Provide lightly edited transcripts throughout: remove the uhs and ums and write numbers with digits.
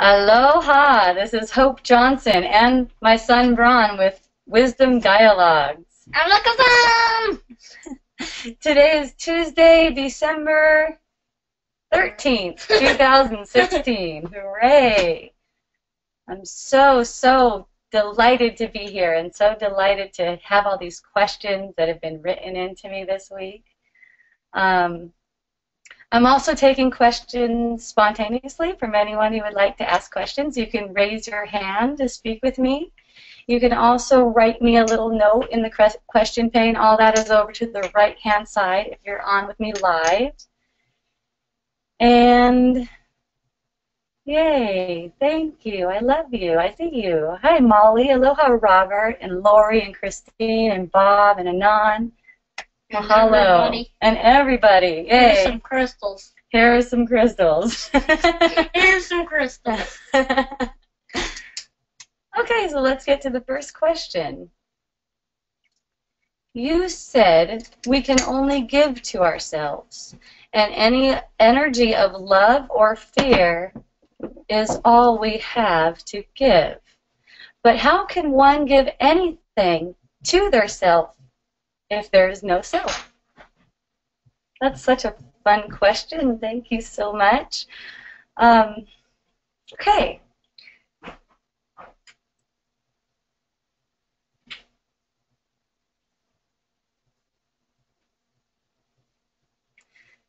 Aloha, this is Hope Johnson and my son Braun with Wisdom Dialogues. Alakazam! Today is Tuesday, December 13th, 2016. Hooray! I'm so delighted to be here and so delighted to have all these questions that have been written into me this week. I'm also taking questions spontaneously from anyone who would like to ask questions. You can raise your hand to speak with me. You can also write me a little note in the question pane. All that is over to the right-hand side if you're on with me live. And yay, thank you. I love you. I see you. Hi, Molly. Aloha, Robert, and Lori, and Christine, and Bob, and Anon. Mahalo. And everybody. Yay. Here's some crystals. Here are some crystals. Here's some crystals. Okay, so let's get to the first question. You said we can only give to ourselves, and any energy of love or fear is all we have to give. But how can one give anything to their self if there is no self? That's such a fun question. Thank you so much. Okay.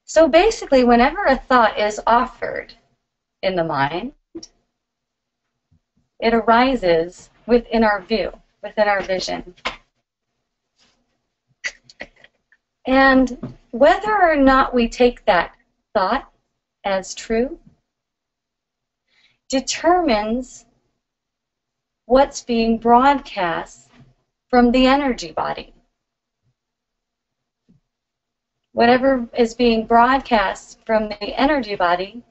So basically, whenever a thought is offered in the mind, it arises within our view, within our vision. And whether or not we take that thought as true determines what's being broadcast from the energy body. Whatever is being broadcast from the energy body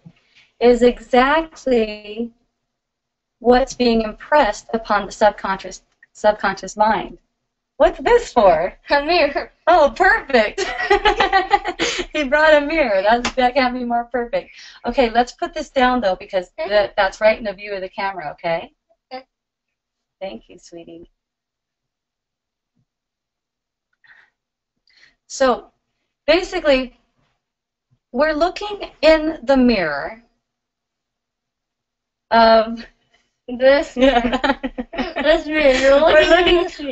is exactly what's being impressed upon the subconscious mind. What's this for? A mirror. Oh, perfect. He brought a mirror. That can't be more perfect. Okay, let's put this down, though, because that's right in the view of the camera, okay? Okay. Thank you, sweetie. So, basically, we're looking in the mirror of This mirror. This mirror.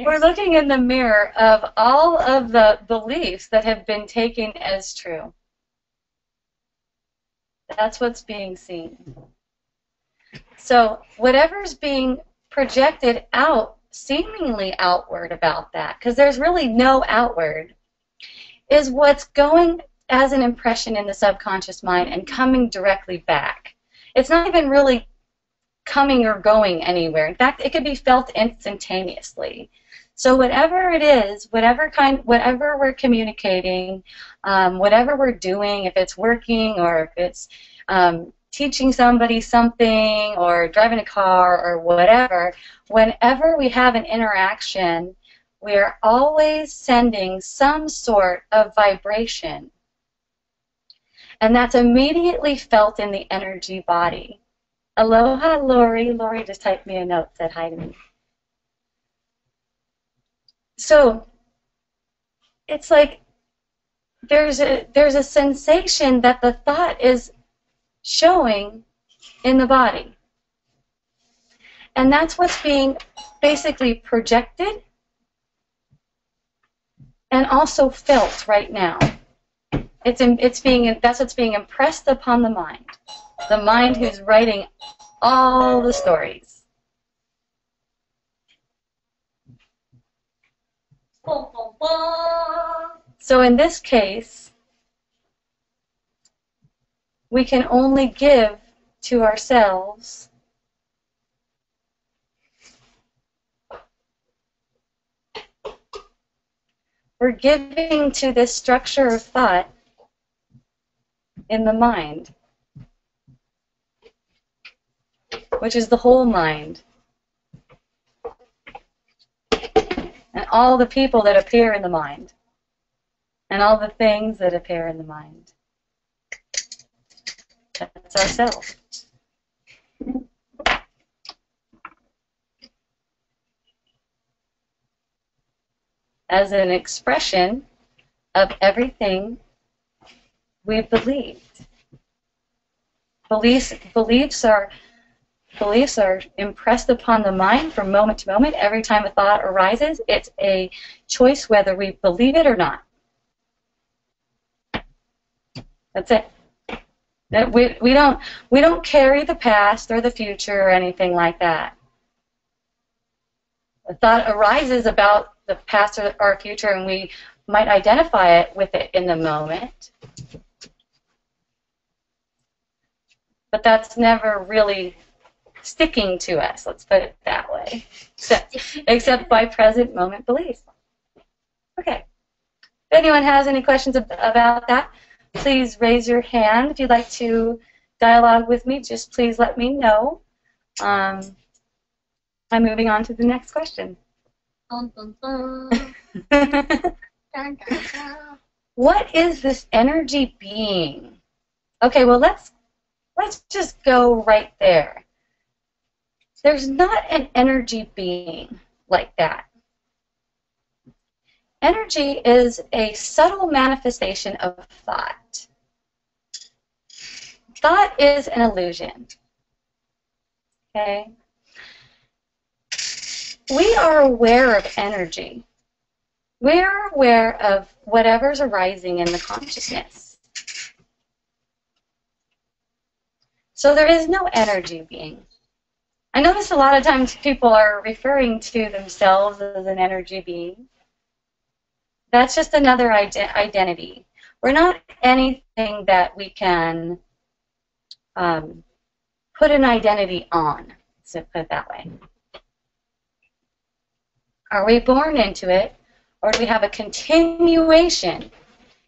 We're looking in the mirror of all of the beliefs that have been taken as true. That's what's being seen. So whatever's being projected out, seemingly outward about that, because there's really no outward, is what's going as an impression in the subconscious mind and coming directly back. It's not even really coming or going anywhere. In fact, it could be felt instantaneously. So whatever it is, whatever we're communicating, whatever we're doing, if it's working or if it's teaching somebody something or driving a car or whatever, whenever we have an interaction, we're always sending some sort of vibration. And that's immediately felt in the energy body. Aloha, Lori. Lori just typed me a note, said hi to me. So it's like there's a sensation that the thought is showing in the body. And that's what's being basically projected and also felt right now. That's what's being impressed upon the mind. The mind who's writing all the stories. So in this case, we can only give to ourselves we're giving to this structure of thought in the mind, which is the whole mind, and all the people that appear in the mind, and all the things that appear in the mind. That's ourselves. as an expression of everything we've believed. Beliefs are impressed upon the mind from moment to moment. Every time a thought arises, it's a choice whether we believe it or not. That's it. We don't carry the past or the future or anything like that. A thought arises about the past or our future, and we might identify it with it in the moment. But that's never really sticking to us, let's put it that way, except by present moment belief. Okay. If anyone has any questions about that, please raise your hand. If you'd like to dialogue with me, just please let me know. I'm moving on to the next question. Dun, dun, dun. Dun, dun, dun. What is this energy being? Okay, well, let's just go right there. There's not an energy being like that. Energy is a subtle manifestation of thought. Thought is an illusion. Okay? We are aware of energy. We're aware of whatever's arising in the consciousness. So there is no energy being. I notice a lot of times people are referring to themselves as an energy being. That's just another identity. We're not anything that we can put an identity on, so put it that way. Are we born into it, or do we have a continuation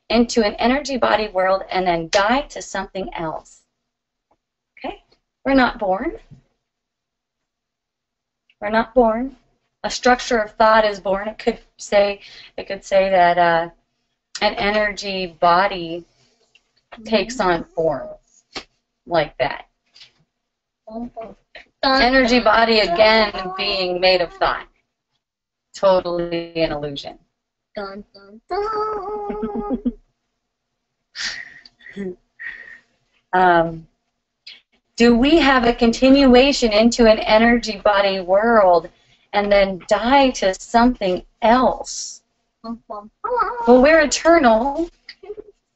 into an energy body world and then die to something else? Okay? We're not born. We're not born. A structure of thought is born. It could say that an energy body takes on form like that. Energy body, again, being made of thought. Totally an illusion. Dun, dun, dun. Do we have a continuation into an energy body world and then die to something else? Well, we're eternal.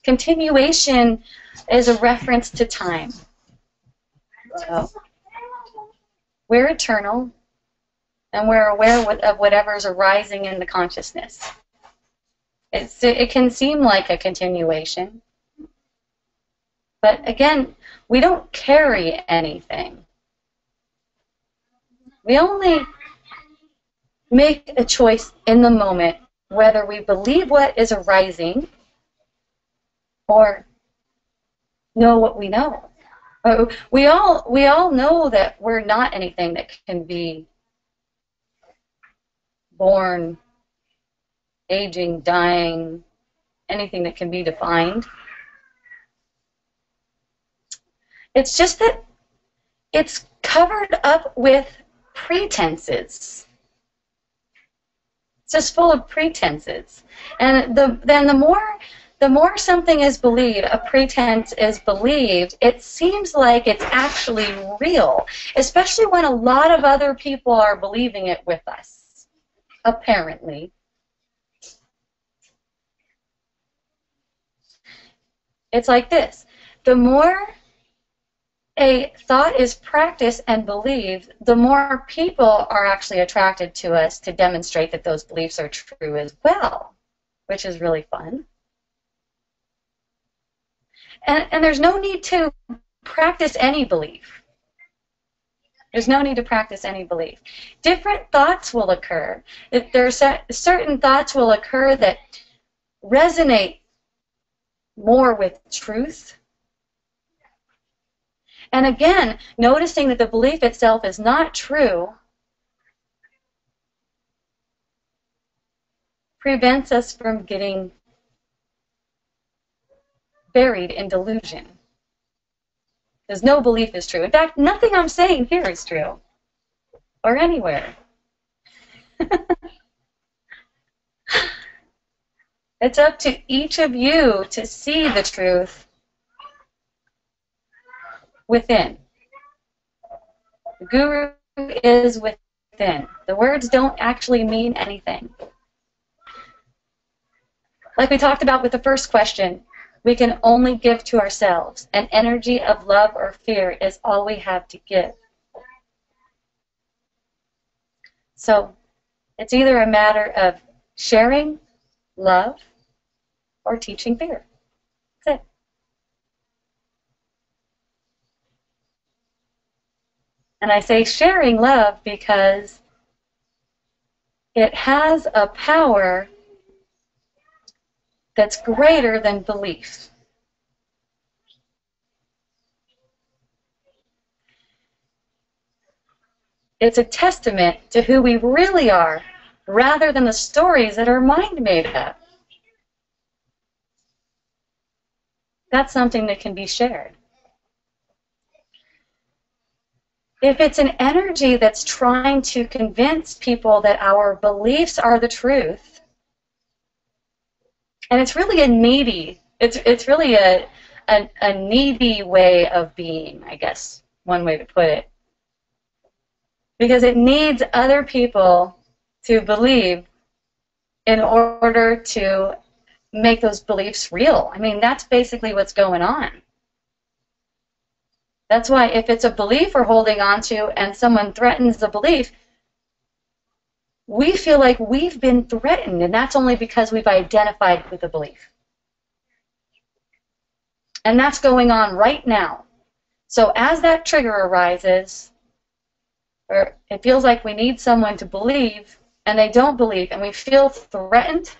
Continuation is a reference to time. So, we're eternal, and we're aware of whatever's arising in the consciousness. It can seem like a continuation, but again, we don't carry anything. We only make a choice in the moment whether we believe what is arising or know what we know. We all know that we're not anything that can be born, aging, dying, anything that can be defined. It's just that it's covered up with pretenses. It's just full of pretenses. And then the more something is believed, a pretense is believed, it seems like it's actually real, especially when a lot of other people are believing it with us, apparently. It's like this. The more a thought is practiced and believed, the more people are actually attracted to us to demonstrate that those beliefs are true as well, which is really fun. And there's no need to practice any belief. There's no need to practice any belief. Different thoughts will occur. There are certain thoughts will occur that resonate more with truth. And again, noticing that the belief itself is not true prevents us from getting buried in delusion. Because no belief is true. In fact, nothing I'm saying here is true. Or anywhere. It's up to each of you to see the truth within. The guru is within. The words don't actually mean anything. Like we talked about with the first question, we can only give to ourselves. An energy of love or fear is all we have to give. So it's either a matter of sharing love or teaching fear. That's it. And I say sharing love because it has a power that's greater than belief. It's a testament to who we really are, rather than the stories that our mind made up. That's something that can be shared. If it's an energy that's trying to convince people that our beliefs are the truth, and it's really a needy, it's really a needy way of being, I guess, one way to put it. Because it needs other people to believe in order to make those beliefs real. I mean, that's basically what's going on. That's why if it's a belief we're holding on to and someone threatens the belief, we feel like we've been threatened, and that's only because we've identified with the belief. And that's going on right now. So as that trigger arises, or it feels like we need someone to believe, and they don't believe, and we feel threatened,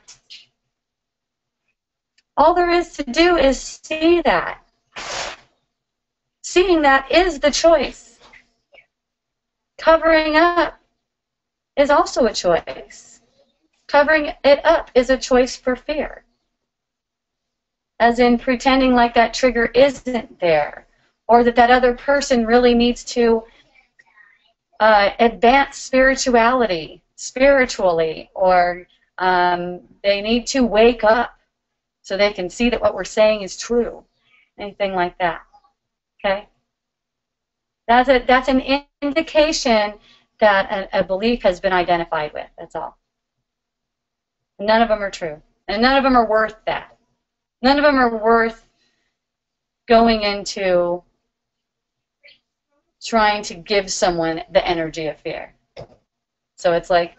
all there is to do is see that. Seeing that is the choice. Covering up is also a choice. Covering it up is a choice for fear. As in pretending like that trigger isn't there, or that other person really needs to advance spiritually, or they need to wake up so they can see that what we're saying is true. Anything like that. Okay? That's an indication that a belief has been identified with. That's all. None of them are true. And none of them are worth that. None of them are worth going into trying to give someone the energy of fear. So it's like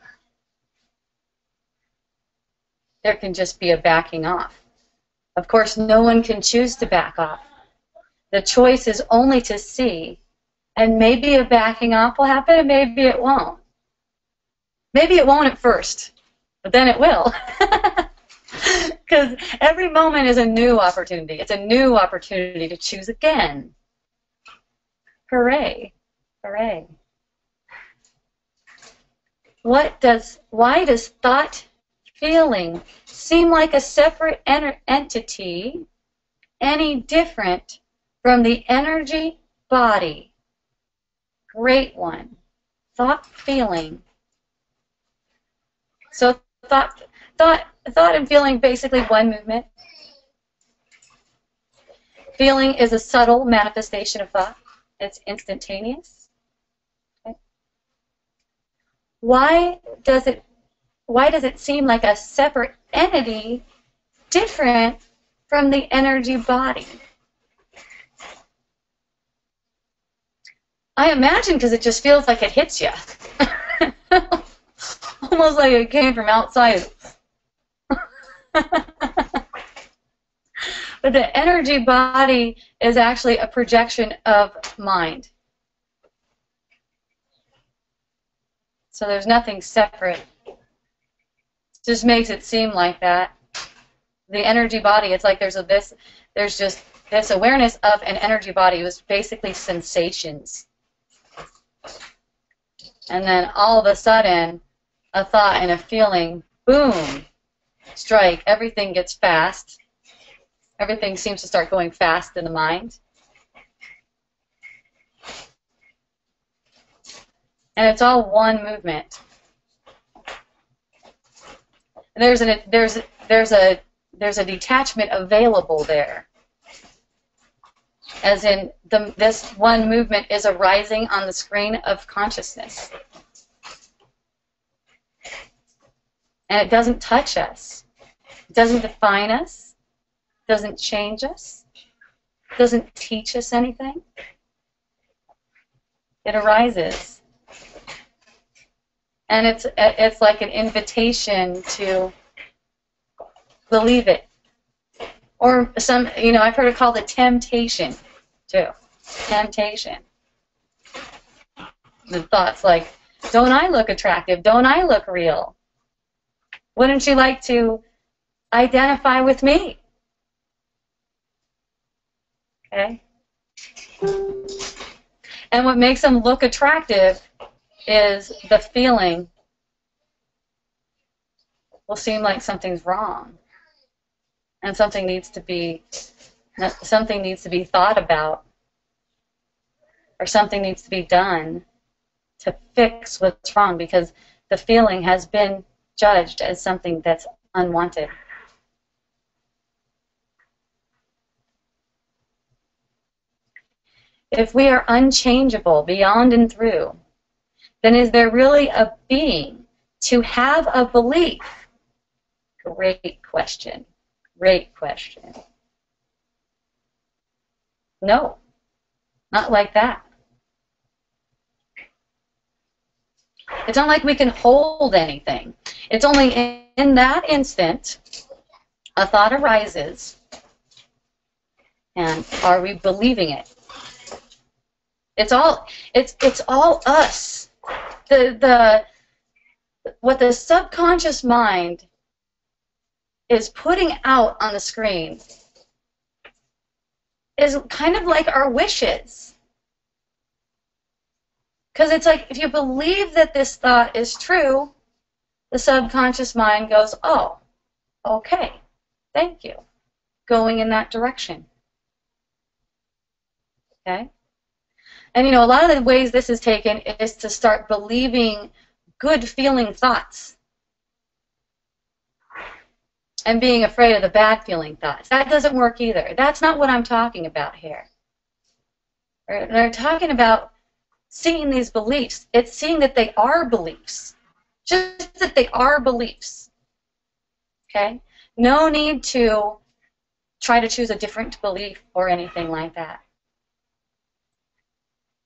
there can just be a backing off. Of course, no one can choose to back off. The choice is only to see, and maybe a backing off will happen, and maybe it won't. Maybe it won't at first, but then it will. Because every moment is a new opportunity. It's a new opportunity to choose again. Hooray. Hooray. Why does thought, feeling seem like a separate entity any different from the energy body? Great one. Thought, feeling. So thought and feeling basically one movement. Feeling is a subtle manifestation of thought. It's instantaneous. Okay. Why does it seem like a separate entity different from the energy body? I imagine because it just feels like it hits you. Almost like it came from outside. But the energy body is actually a projection of mind. So there's nothing separate. It just makes it seem like that. The energy body, it's like there's just this awareness of an energy body. It was basically sensations. And then all of a sudden, a thought and a feeling, boom, strike. Everything gets fast. Everything seems to start going fast in the mind. And it's all one movement. And there's a detachment available there. As in, this one movement is arising on the screen of consciousness. And it doesn't touch us. It doesn't define us. It doesn't change us. It doesn't teach us anything. It arises. And it's like an invitation to believe it. Or some, I've heard it called a temptation, too. Temptation. The thoughts like, don't I look attractive? Don't I look real? Wouldn't you like to identify with me? Okay? And what makes them look attractive is the feeling will seem like something's wrong. And something needs to be thought about, or something needs to be done to fix what's wrong, because the feeling has been judged as something that's unwanted. If we are unchangeable beyond and through, then is there really a being to have a belief? Great question. Great question. No, not like that. It's not like we can hold anything. It's only in that instant a thought arises, and are we believing it? It's all us. What the subconscious mind is putting out on the screen is kind of like our wishes. Because it's like, if you believe that this thought is true, the subconscious mind goes, oh, okay, thank you, going in that direction. Okay? And a lot of the ways this is taken is to start believing good feeling thoughts and being afraid of the bad feeling thoughts. That doesn't work either. That's not what I'm talking about here. We're talking about seeing these beliefs. It's seeing that they are beliefs. Just that they are beliefs. Okay? No need to try to choose a different belief or anything like that.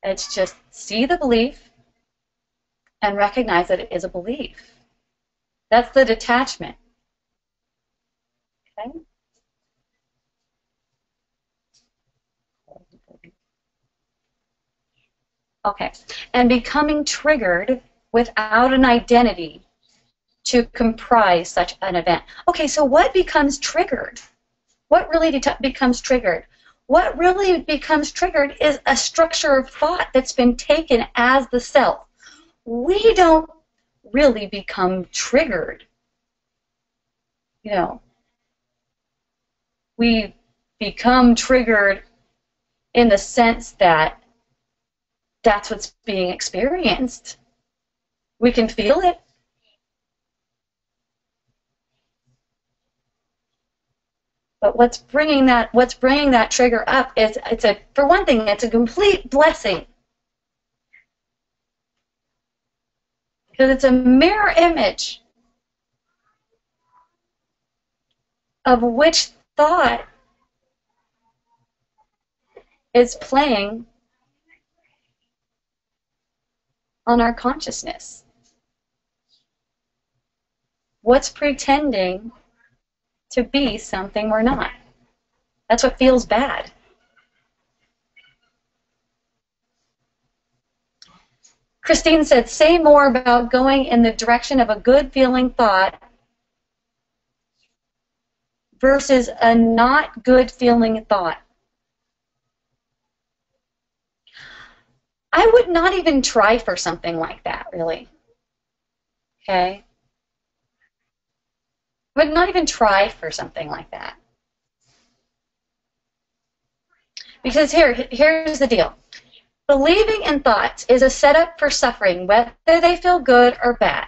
It's just see the belief and recognize that it is a belief. That's the detachment. Okay? Okay. And becoming triggered without an identity to comprise such an event. Okay, so what becomes triggered? What really becomes triggered? What really becomes triggered is a structure of thought that's been taken as the self. We don't really become triggered. We become triggered in the sense that that's what's being experienced. We can feel it. But what's bringing that trigger up is, for one thing, it's a complete blessing. Because it's a mirror image of which thought is playing on our consciousness. What's pretending to be something we're not? That's what feels bad. Christine said, say more about going in the direction of a good feeling thought versus a not good feeling thought. I would not even try for something like that, really. Okay? I would not even try for something like that. Because here's the deal. Believing in thoughts is a setup for suffering, whether they feel good or bad.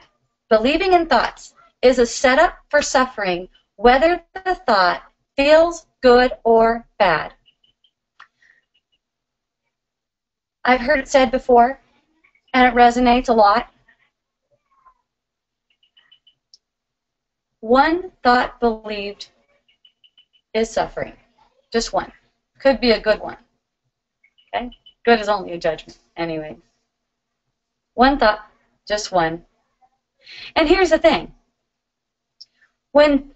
Believing in thoughts is a setup for suffering, whether the thought feels good or bad. I've heard it said before, and it resonates a lot. One thought believed is suffering. Just one. Could be a good one. Okay? Good is only a judgment anyway. One thought, just one. And here's the thing. When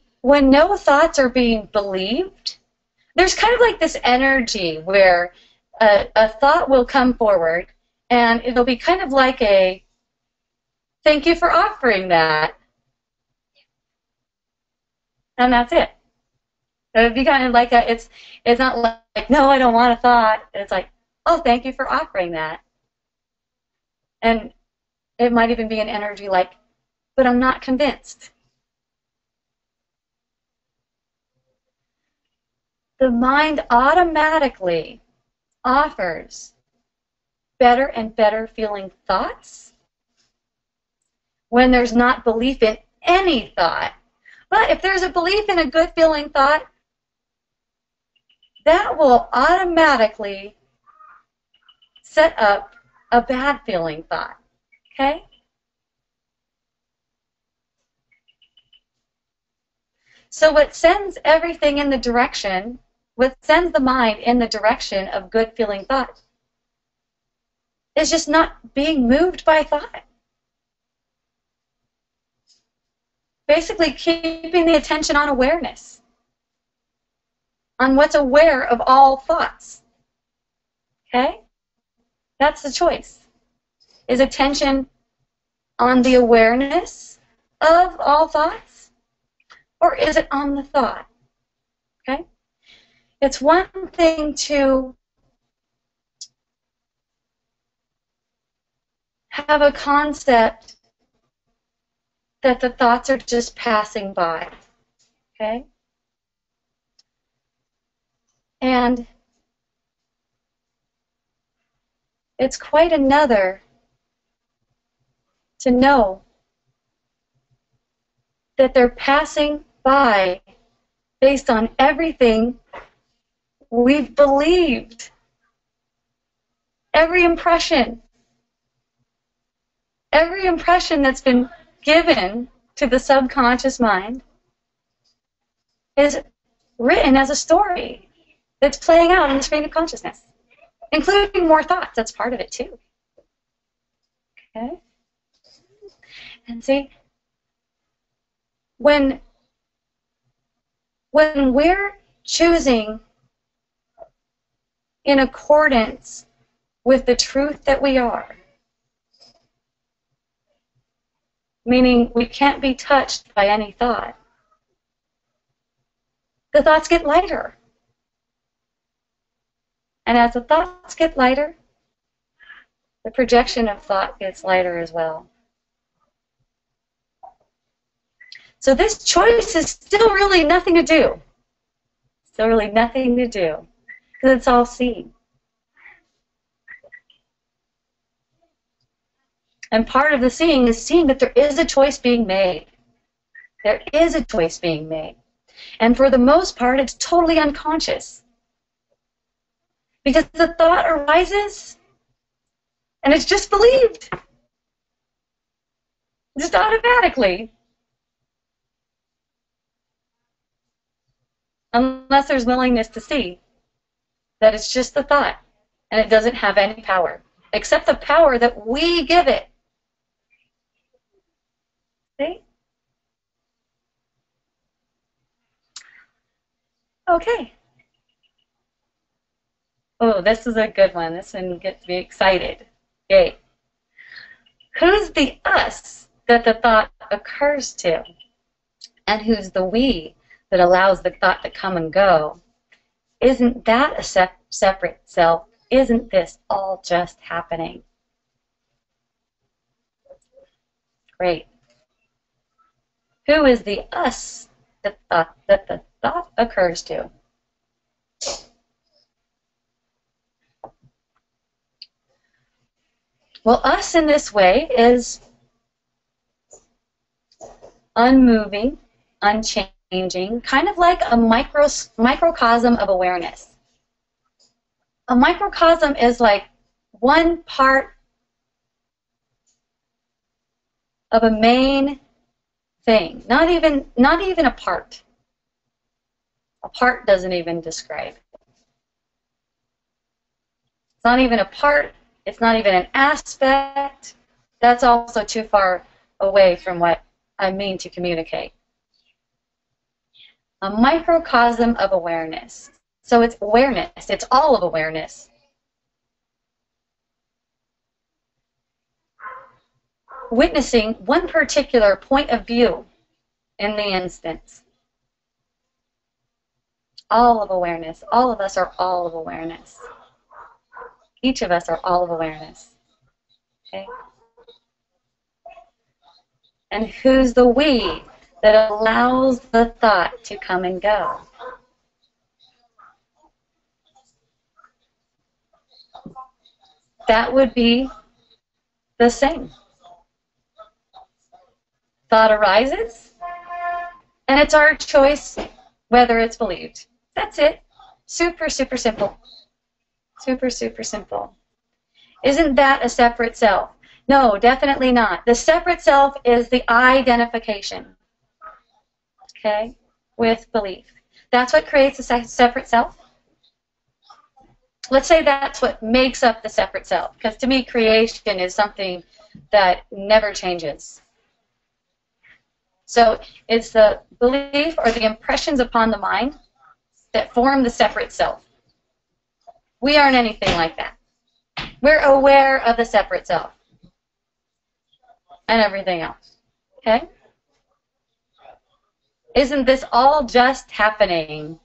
no thoughts are being believed, there's kind of like this energy where a thought will come forward and it'll be kind of like a, thank you for offering that. And that's it. It'll be kind of like a, it's not like, no, I don't want a thought. It's like, oh, thank you for offering that. And it might even be an energy like, but I'm not convinced. The mind automatically offers better and better feeling thoughts when there's not belief in any thought. But if there's a belief in a good feeling thought, that will automatically set up a bad feeling thought. Okay? So what sends everything in the direction, what sends the mind in the direction of good feeling thought is just not being moved by thought. Basically keeping the attention on awareness, on what's aware of all thoughts. Okay? That's the choice. Is attention on the awareness of all thoughts, or is it on the thought? Okay? It's one thing to have a concept that the thoughts are just passing by. Okay? And it's quite another to know that they're passing by based on everything we've believed. Every impression that's been given to the subconscious mind is written as a story that's playing out on the screen of consciousness, including more thoughts. That's part of it too. Okay? And see, when we're choosing in accordance with the truth that we are, meaning we can't be touched by any thought, the thoughts get lighter. And as the thoughts get lighter, the projection of thought gets lighter as well. So this choice is still really nothing to do. Still really nothing to do, because it's all seeing. And part of the seeing is seeing that there is a choice being made. There is a choice being made. And for the most part, it's totally unconscious. Because the thought arises, and it's just believed. Just automatically. Unless there's willingness to see that it's just the thought, and it doesn't have any power, except the power that we give it. See? Okay. Oh, this is a good one. This one gets me excited. Okay. Who's the us that the thought occurs to? And who's the we that allows the thought to come and go? Isn't that a separate self? Isn't this all just happening? Great. Who is the us that the thought occurs to? Well, us in this way is unmoving, unchanging, changing, kind of like a microcosm of awareness. A microcosm is like one part of a main thing. Not even a part. A part doesn't even describe it. It's not even a part. It's not even an aspect. That's also too far away from what I mean to communicate. A microcosm of awareness. So it's awareness. It's all of awareness. Witnessing one particular point of view in the instance. All of awareness. All of us are all of awareness. Each of us are all of awareness. Okay? And who's the we that allows the thought to come and go? That would be the same. Thought arises, and it's our choice whether it's believed. That's it. Super, super simple. Super, super simple. Isn't that a separate self? No, definitely not. The separate self is the identification, okay, with belief. That's what creates a separate self. Let's say that's what makes up the separate self, because to me creation is something that never changes. So it's the belief or the impressions upon the mind that form the separate self. We aren't anything like that. We're aware of the separate self and everything else. Okay? Isn't this all just happening?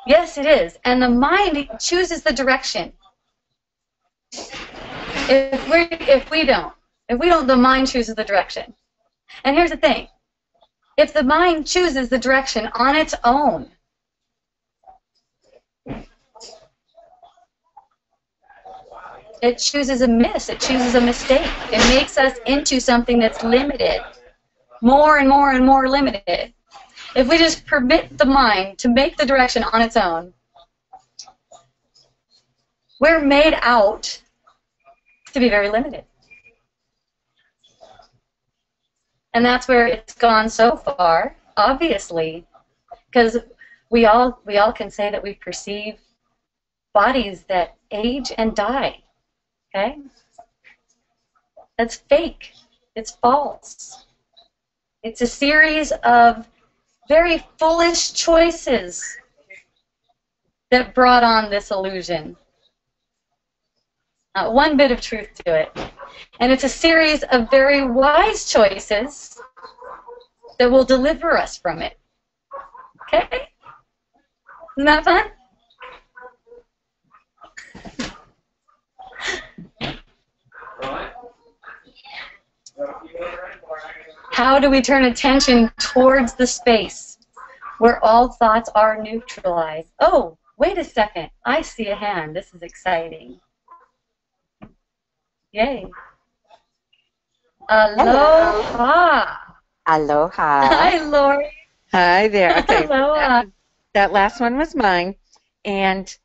Yes, it is. And the mind chooses the direction. If we don't, the mind chooses the direction. And here's the thing. If the mind chooses the direction on its own, it chooses a miss. It chooses a mistake. It makes us into something that's limited, more and more and more limited. If we just permit the mind to make the direction on its own, we're made out to be very limited. And that's where it's gone so far, obviously, because we all can say that we perceive bodies that age and die. Okay? That's fake. It's false. It's a series of very foolish choices that brought on this illusion. Not one bit of truth to it. And it's a series of very wise choices that will deliver us from it. Okay? Isn't that fun? How do we turn attention towards the space where all thoughts are neutralized? Oh, wait a second. I see a hand. This is exciting. Yay. Aloha. Aloha. Hi, Lori. Hi there. Okay. Aloha. That last one was mine. And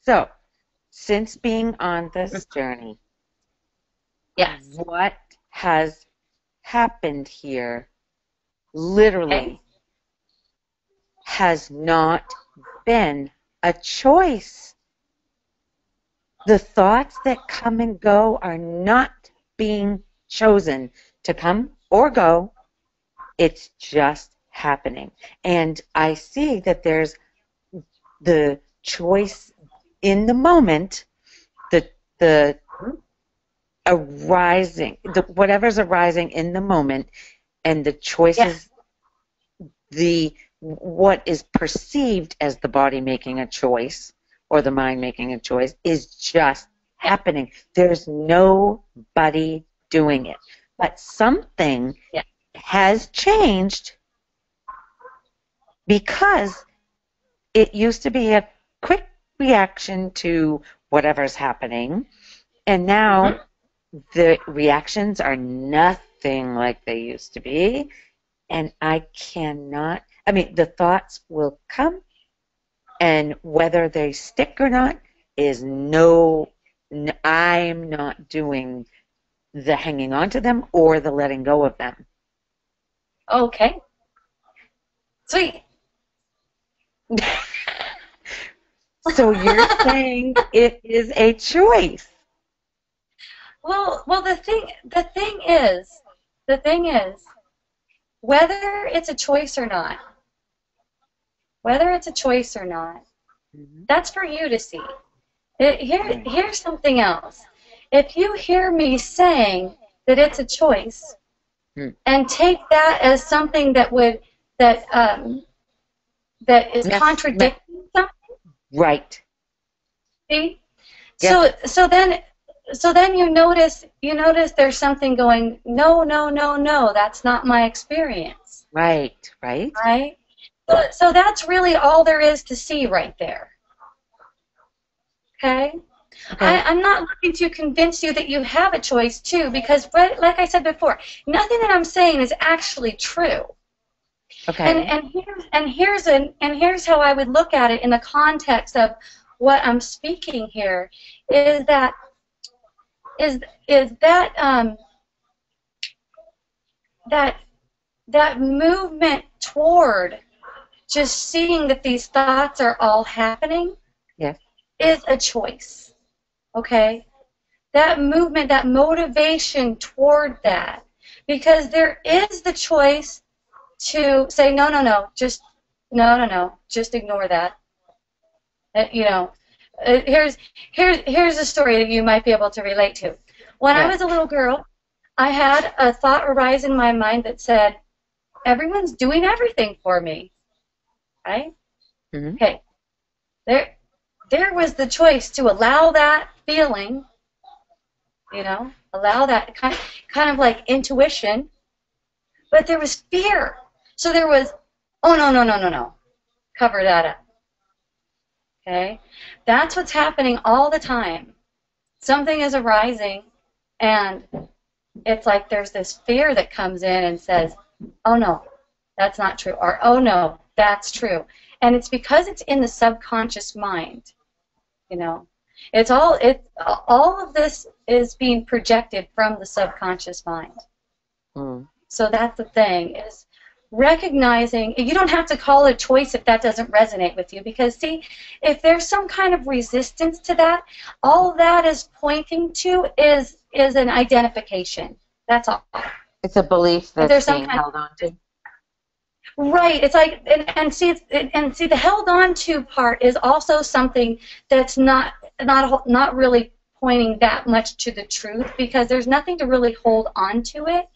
so since being on this journey, Yes. what has happened here literally has not been a choice. The thoughts that come and go are not being chosen to come or go. It's just happening. And I see that there's the choice in the moment, the arising, whatever's arising in the moment, and the choices, what is perceived as the body making a choice or the mind making a choice is just happening. There's nobody doing it. But something has changed because it used to be a quick reaction to whatever's happening, and now the reactions are nothing like they used to be. and I cannot, I mean, the thoughts will come, and whether they stick or not is I'm not doing the hanging on to them or the letting go of them. Okay. Sweet. So you're saying it is a choice. Well, the thing is, whether it's a choice or not, Mhm. that's for you to see. Right. Here's something else. If you hear me saying that it's a choice, Hmm. and take that as something that is Yes, contradicting something, right. see? Yes. So then you notice there's something going, no, no, no, no, that's not my experience. Right. Right. Right? So that's really all there is to see right there. Okay? Okay. I'm not looking to convince you that you have a choice too, because like I said before, nothing that I'm saying is actually true. Okay. And here's how I would look at it in the context of what I'm speaking here, is that that movement toward just seeing that these thoughts are all happening Yes. is a choice. Okay? That movement, that motivation toward that, because there is the choice to say no, no, no, just no, no, no, just ignore that. You know, here's a story that you might be able to relate to. When I Yeah. was a little girl, I had a thought arise in my mind that said, everyone's doing everything for me. Right? Mm-hmm. Okay. There was the choice to allow that feeling, allow that kind of like intuition, but there was fear. So there was, oh, no, no, no, no, no. Cover that up. Okay? That's what's happening all the time. Something is arising, and it's like there's this fear that comes in and says, oh, no, that's not true, or oh, no, that's true. And it's because it's in the subconscious mind. All of this is being projected from the subconscious mind. Mm. So that's the thing, is recognizing. You don't have to call it a choice if that doesn't resonate with you, because see, if there's some kind of resistance to that, all that is pointing to is an identification. That's all. It's a belief If that's there's some being kind held on to. Right. It's like, and see, the held on to part is also something that's not really pointing that much to the truth, because there's nothing to really hold on to it.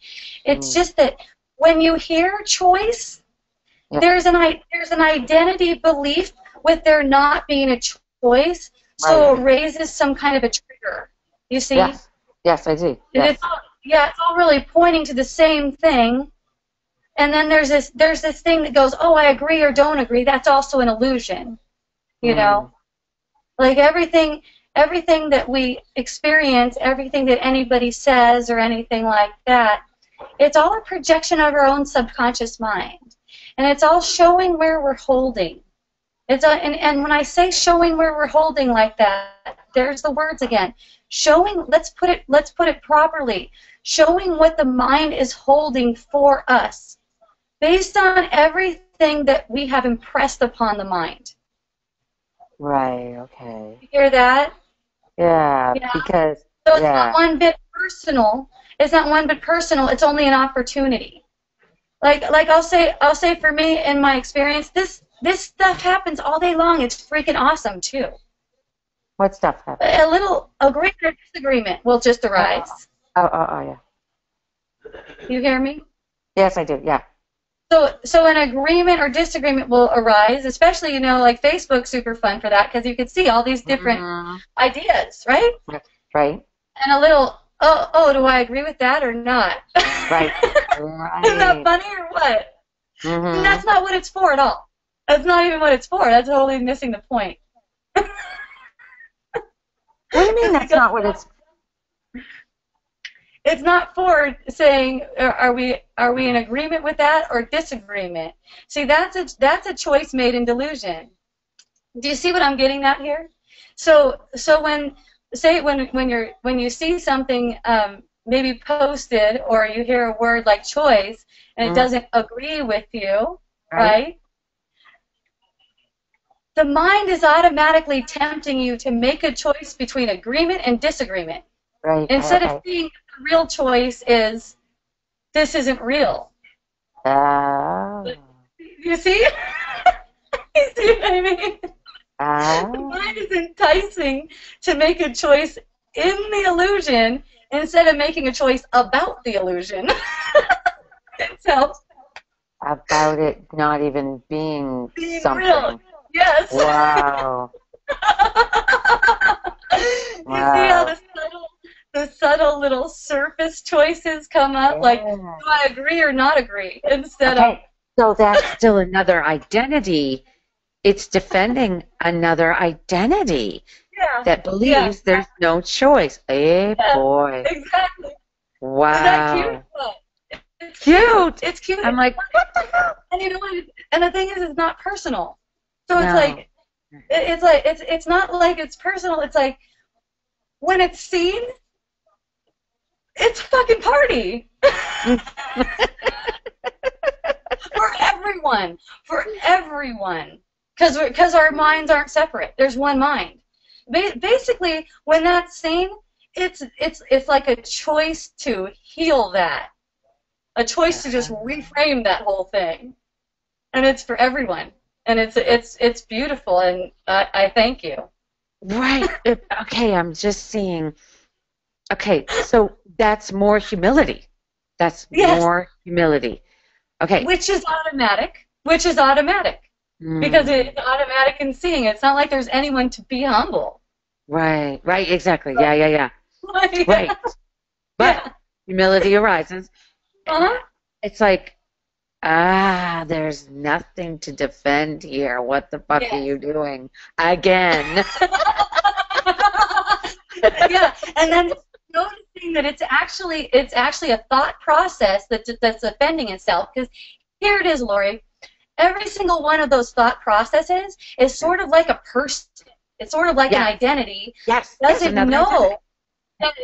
It's just that when you hear choice, Yep. there's an identity belief with there not being a choice, so Right. it raises some kind of a trigger. You see? Yes. Yes, I do. Yes. It's all really pointing to the same thing. And then there's this thing that goes, oh, I agree or don't agree. That's also an illusion, Like everything that we experience, everything that anybody says or anything like that, it's all a projection of our own subconscious mind, and it's all showing where we're holding. And when I say showing where we're holding like that, there's the words again. Showing. Let's put it properly. Showing what the mind is holding for us, based on everything that we have impressed upon the mind. Right. Okay. You hear that? Yeah. Yeah. Because. So it's Yeah. not one bit personal. It's not one bit personal. It's only an opportunity. Like I'll say for me, in my experience, this stuff happens all day long. It's freaking awesome too. What stuff happened? A little agreement or disagreement will just arise. Oh, yeah. You hear me? Yes, I do. Yeah. So an agreement or disagreement will arise, especially, like Facebook's super fun for that, because you can see all these different ideas, right? Right. And a little, do I agree with that or not? Right. Isn't that funny or what? Mm-hmm. And that's not what it's for at all. That's not even what it's for. That's totally missing the point. What do you mean that's not what it's... It's not for saying are we in agreement with that or disagreement. See, that's a choice made in delusion. Do you see what I'm getting at here? So when you see something maybe posted or you hear a word like choice and it doesn't agree with you, right? The mind is automatically tempting you to make a choice between agreement and disagreement. Right. Instead of seeing the real choice is this isn't real. Oh. You see? You see what I mean? The mind is enticing to make a choice in the illusion instead of making a choice about the illusion itself. About it not even being something. Real. Yes. Wow. You see how the subtle little surface choices come up? Like, do I agree or not agree? Instead of. So that's still another identity. It's defending another identity that believes there's no choice. Hey, boy. Exactly. Wow. Is that cute? It's cute. It's cute. I'm like, what the hell? And you know what? And the thing is, it's not personal. So it's not like it's personal. It's like when it's seen, it's a fucking party. For everyone. Because our minds aren't separate. There's one mind. Basically, when that's seen, it's like a choice to heal that. A choice to just reframe that whole thing. And it's for everyone. And it's beautiful, and I thank you. Right. Okay, I'm just seeing. Okay, so that's more humility. That's more humility. Okay. Which is automatic. Because it's automatic in seeing. It's not like there's anyone to be humble. Right, exactly. Yeah. Right. But humility arises. It's like, there's nothing to defend here. What the fuck are you doing? Again. And then noticing that it's actually a thought process that's offending itself. Because here it is, Lori. Every single one of those thought processes is sort of like a person. It's sort of like an identity. Yes. Doesn't know that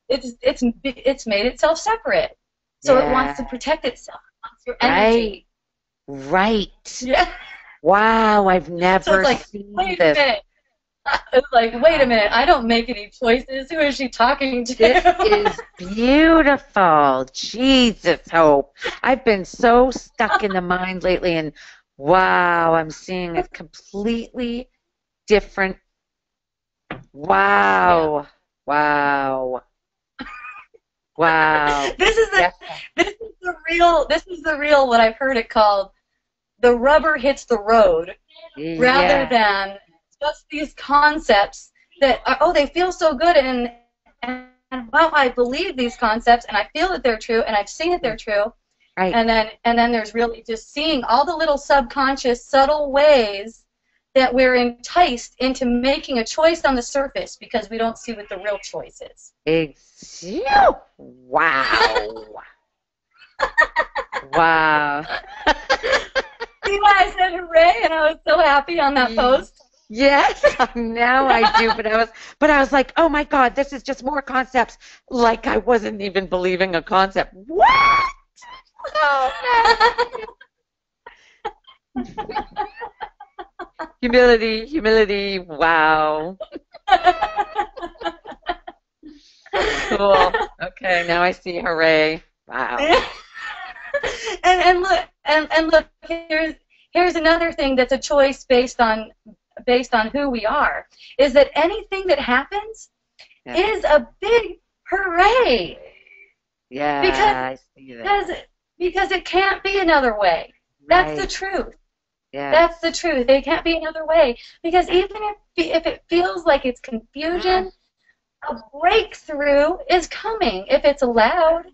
it's made itself separate. So it wants to protect itself. It wants your energy. Right. Yeah. Wow, I've never seen this. It's like, wait a minute, I don't make any choices. Who is she talking to? This is beautiful. Jesus, Hope. I've been so stuck in the mind lately, and wow, I'm seeing a completely different. Wow. Wow. This is the real what I've heard it called, the rubber hits the road, rather than just these concepts that are, they feel so good and well, I believe these concepts and I feel that they're true and I've seen that they're true. Right. And then there's really just seeing all the little subconscious subtle ways that we're enticed into making a choice on the surface because we don't see what the real choice is. Wow. Wow. See why I said hooray and I was so happy on that post? Yes, now I do, but I was like, oh my God, this is just more concepts. Like I wasn't even believing a concept. What? Oh, no. Humility, wow. Cool. Okay, now I see hooray. Wow. and look, here's another thing that's a choice based on who we are, is that anything that happens is a big hooray. Yeah, I see that. Because it can't be another way. That's the truth. Yeah. That's the truth. It can't be another way. Because even if it feels like it's confusion, a breakthrough is coming if it's allowed.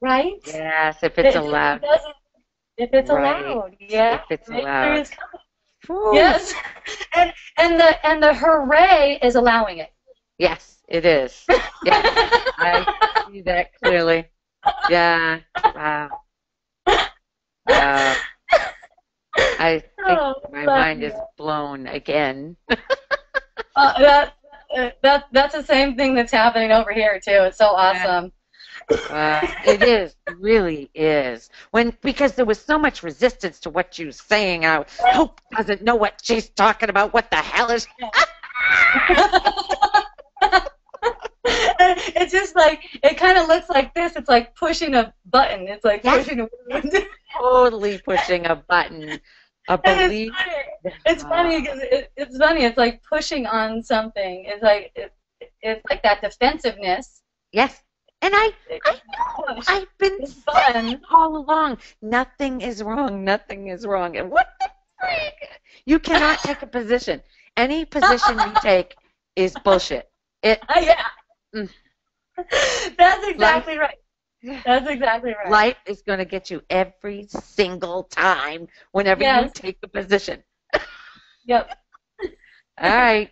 Right? Yes, if it's allowed. If it's allowed. Yeah. If it's allowed. Yes, and the hooray is allowing it. Yes, it is. Yes, I see that clearly. Yeah. Wow. Wow. I think Oh, my love mind you. is blown again. That that's the same thing that's happening over here too. It's so awesome. It is, really is. Because there was so much resistance to what you were saying. Hope doesn't know what she's talking about. What the hell is? It's just like it kind of looks like this. It's like pushing a button. It's like Yes, pushing a button. totally pushing a button. A And belief. it's funny because it's funny. It's like pushing on something. It's like that defensiveness. Yes, and I know. Push. I've been It's saying fun. all along. Nothing is wrong. Nothing is wrong. And what the frick? You cannot take a position. Any position you take is bullshit. Yeah, Mm, that's life, exactly right. That's exactly right. life is going to get you every single time whenever you Yes. take a position. Yep. All right.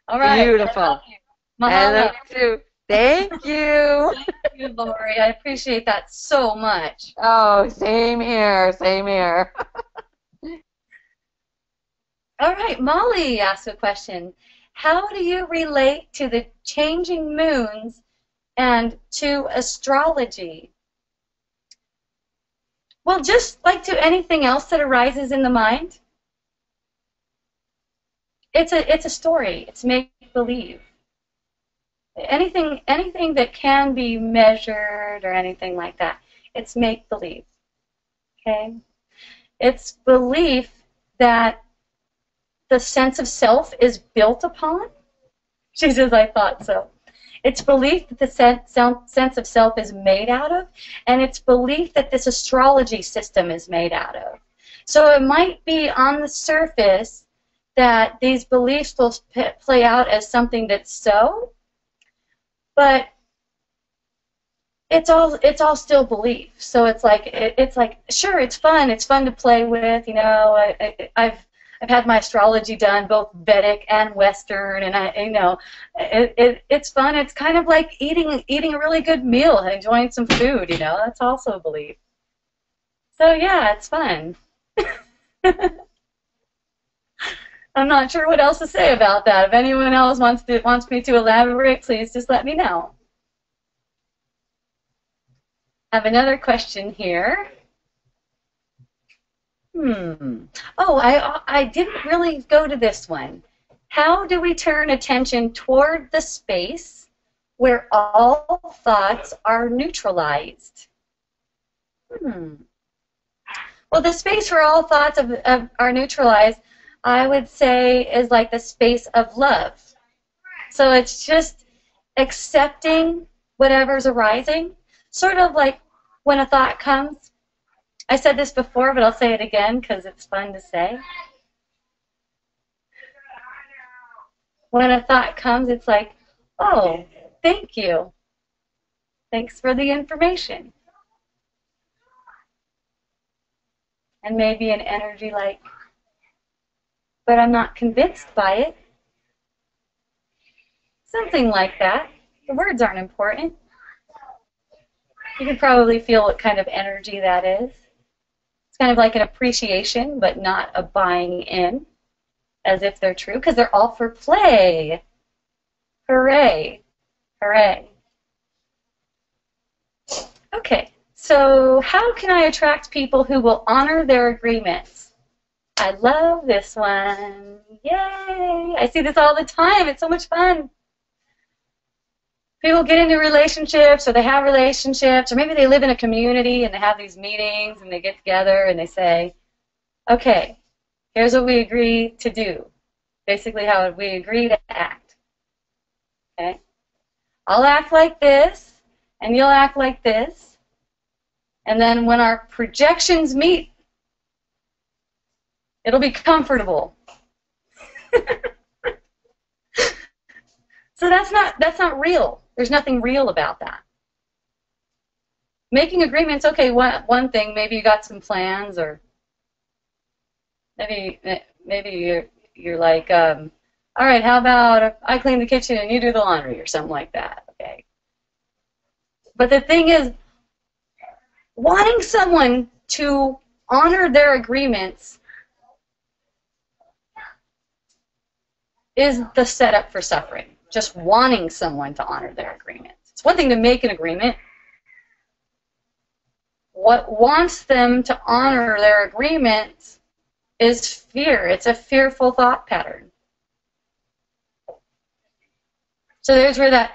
All right. Beautiful. I love you. I Mahalo. love you too. Thank you. Thank you, Lori. I appreciate that so much. Oh, same here. Same here. All right, Molly asked a question. How do you relate to the changing moons and to astrology? Well, just like to anything else that arises in the mind, it's a story. It's make believe. Anything that can be measured or anything like that, it's make believe. Okay? It's belief that the sense of self is built upon. She says, I thought so. It's belief that the sense of self is made out of, and it's belief that this astrology system is made out of. So it might be on the surface that these beliefs will play out as something that's so, but it's all still belief. So it's like sure, it's fun to play with. I've had my astrology done, both Vedic and Western, and it's fun. It's kind of like eating a really good meal, enjoying some food. That's also a belief. So yeah, it's fun. I'm not sure what else to say about that. If anyone else wants me to elaborate, please just let me know. I have another question here. Oh, I didn't really go to this one. How do we turn attention toward the space where all thoughts are neutralized? Well, the space where all thoughts are neutralized, I would say, is like the space of love. So it's just accepting whatever's arising, sort of like when a thought comes. I said this before, but I'll say it again because it's fun to say. When a thought comes, it's like, oh, thank you. Thanks for the information. And maybe an energy like, but I'm not convinced by it. Something like that. The words aren't important. You can probably feel what kind of energy that is. It's kind of like an appreciation, but not a buying in, as if they're true, because they're all for play. Hooray. Hooray. Okay, so how can I attract people who will honor their agreements? I love this one. Yay! I see this all the time. It's so much fun. People get into relationships, or they have relationships, or maybe they live in a community and they have these meetings and they get together and they say, okay, here's what we agree to do. Basically how we agree to act. Okay? I'll act like this, and you'll act like this. And then when our projections meet, it'll be comfortable. So that's not real. There's nothing real about that. Making agreements, okay, one thing, maybe you got some plans, or maybe you're like, All right, how about if I clean the kitchen and you do the laundry or something like that? Okay. But the thing is, wanting someone to honor their agreements is the setup for suffering. Just wanting someone to honor their agreements. It's one thing to make an agreement. What wants them to honor their agreements is fear. It's a fearful thought pattern. So there's where that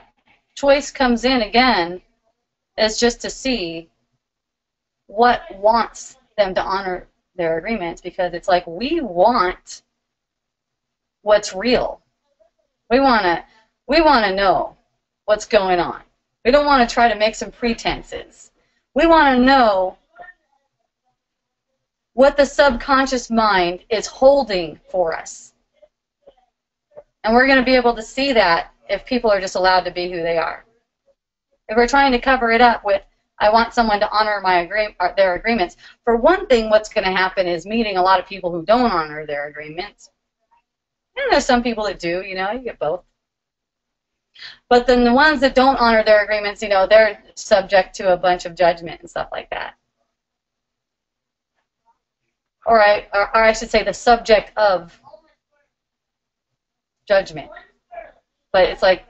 choice comes in again, is just to see what wants them to honor their agreements, because it's like we want what's real. We want to know what's going on. We don't want to try to make some pretenses. We want to know what the subconscious mind is holding for us. And we're going to be able to see that if people are just allowed to be who they are. If we're trying to cover it up with, I want someone to honor their agreements, for one thing, what's going to happen is meeting a lot of people who don't honor their agreements. And there's some people that do, you get both. But then the ones that don't honor their agreements, they're subject to a bunch of judgment and stuff like that. Or I should say the subject of judgment. But it's like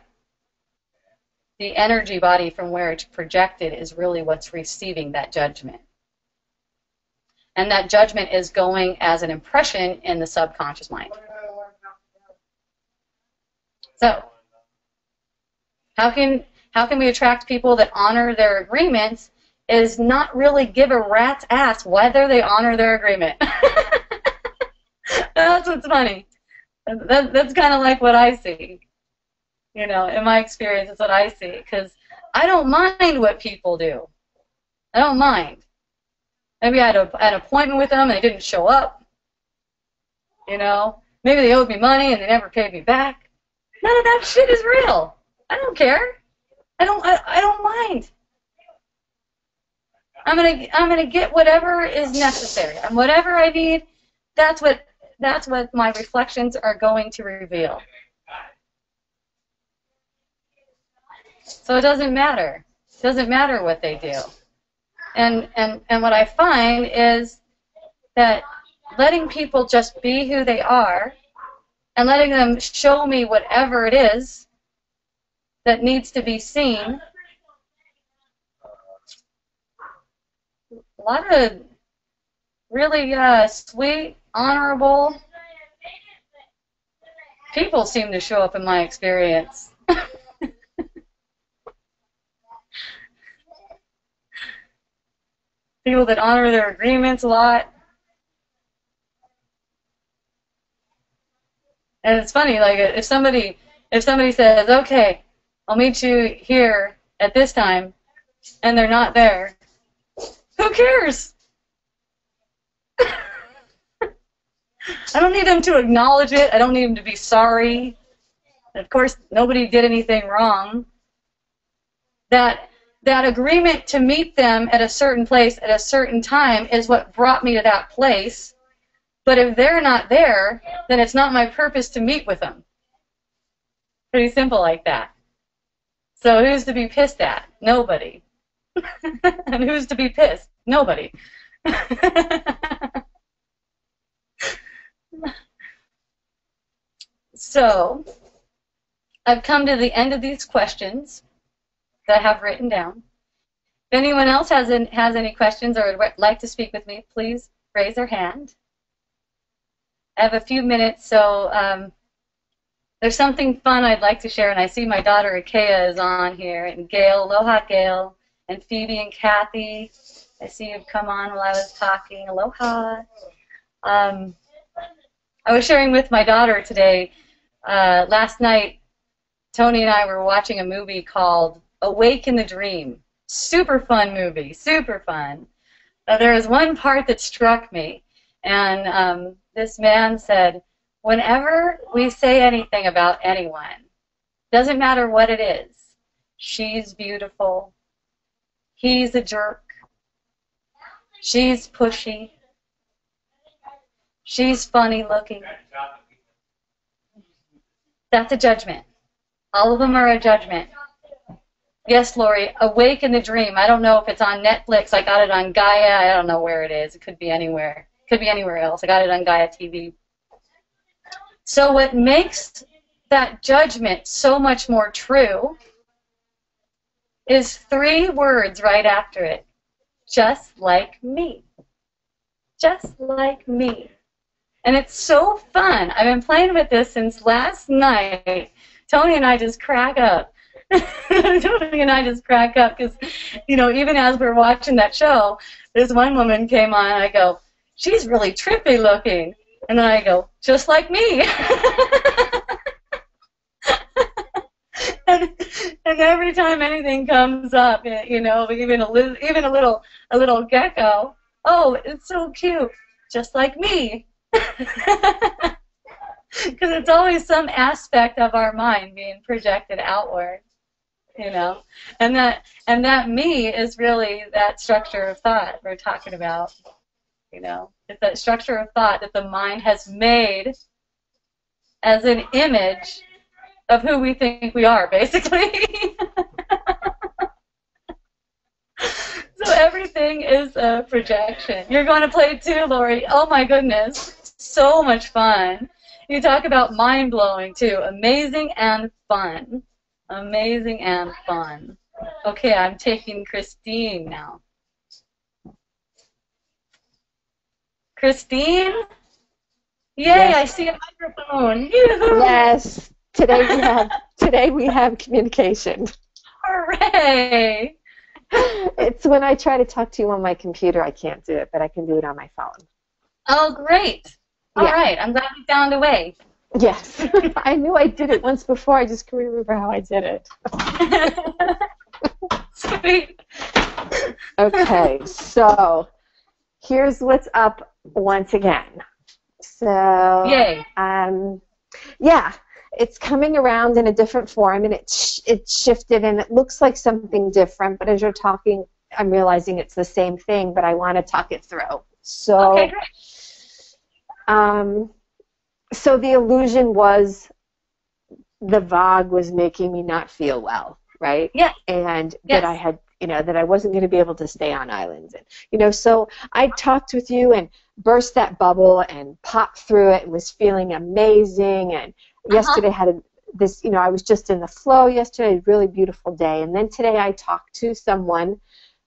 the energy body from where it's projected is really what's receiving that judgment. And that judgment is going as an impression in the subconscious mind. So, how can we attract people that honor their agreements is not really give a rat's ass whether they honor their agreement. That's what's funny. That's kind of like what I see. In my experience, it's what I see. Because I don't mind what people do. I don't mind. Maybe I had an appointment with them and they didn't show up. Maybe they owed me money and they never paid me back. None of that shit is real. I don't care. I don't mind. I'm gonna get whatever is necessary, and whatever I need. That's what my reflections are going to reveal. So it doesn't matter. It doesn't matter what they do. And what I find is that letting people just be who they are and letting them show me whatever it is that needs to be seen. A lot of really sweet, honorable people seem to show up in my experience. People that honor their agreements a lot. And it's funny, like if somebody says, okay, I'll meet you here at this time, and they're not there, who cares? I don't need them to acknowledge it. I don't need them to be sorry. Of course, nobody did anything wrong. That agreement to meet them at a certain place at a certain time is what brought me to that place. But if they're not there, then it's not my purpose to meet with them. Pretty simple like that. So who's to be pissed at? Nobody. And who's to be pissed? Nobody. So I've come to the end of these questions that I have written down. If anyone else has any questions or would like to speak with me, please raise their hand. I have a few minutes, so there's something fun I'd like to share, and I see my daughter Akea is on here, and Gail, aloha Gail, and Phoebe and Kathy. I see you've come on while I was talking. Aloha. I was sharing with my daughter today, last night, Tony and I were watching a movie called Awake in the Dream. Super fun movie, super fun. There was one part that struck me, and this man said, whenever we say anything about anyone, doesn't matter what it is, she's beautiful, he's a jerk, she's pushy, she's funny looking, That's a judgment. All of them are a judgment. Yes, Lori, Awake in the Dream. I don't know if it's on Netflix. I got it on Gaia. I don't know where it is. It could be anywhere. It could be anywhere else. I got it on Gaia TV. So what makes that judgment so much more true is 3 words right after it. Just like me. Just like me. And it's so fun. I've been playing with this since last night. Tony and I just crack up. Tony and I just crack up because, even as we're watching that show, this one woman came on, and I go, she's really trippy looking. And then I go, just like me. and every time anything comes up, even a little gecko, oh, it's so cute, just like me. Because it's always some aspect of our mind being projected outward, and that me is really that structure of thought we're talking about. It's that structure of thought that the mind has made as an image of who we think we are, basically. So everything is a projection. You're going to play too, Lori. Oh my goodness, so much fun. You talk about mind-blowing too. Amazing and fun. Amazing and fun. Okay, I'm taking Christine now. Christine? Yay, Yes. I see a microphone. Yes. Today we have communication. Hooray! It's when I try to talk to you on my computer, I can't do it, but I can do it on my phone. Oh, great. All Yeah. right, I'm glad we found a way. Yes. I knew I did it once before. I just couldn't remember how I did it. Sweet. Okay, so here's what's up once again. So, Yay. yeah, it's coming around in a different form, and it's shifted, and it looks like something different, but as you're talking, I'm realizing it's the same thing, but I want to talk it through. So, Okay, great. So the illusion was the VOG was making me not feel well, right? Yeah. And Yes. that I had, that I wasn't going to be able to stay on islands. And, so I talked with you and burst that bubble and popped through it and was feeling amazing. And yesterday had this, I was just in the flow yesterday, a really beautiful day. And then today I talked to someone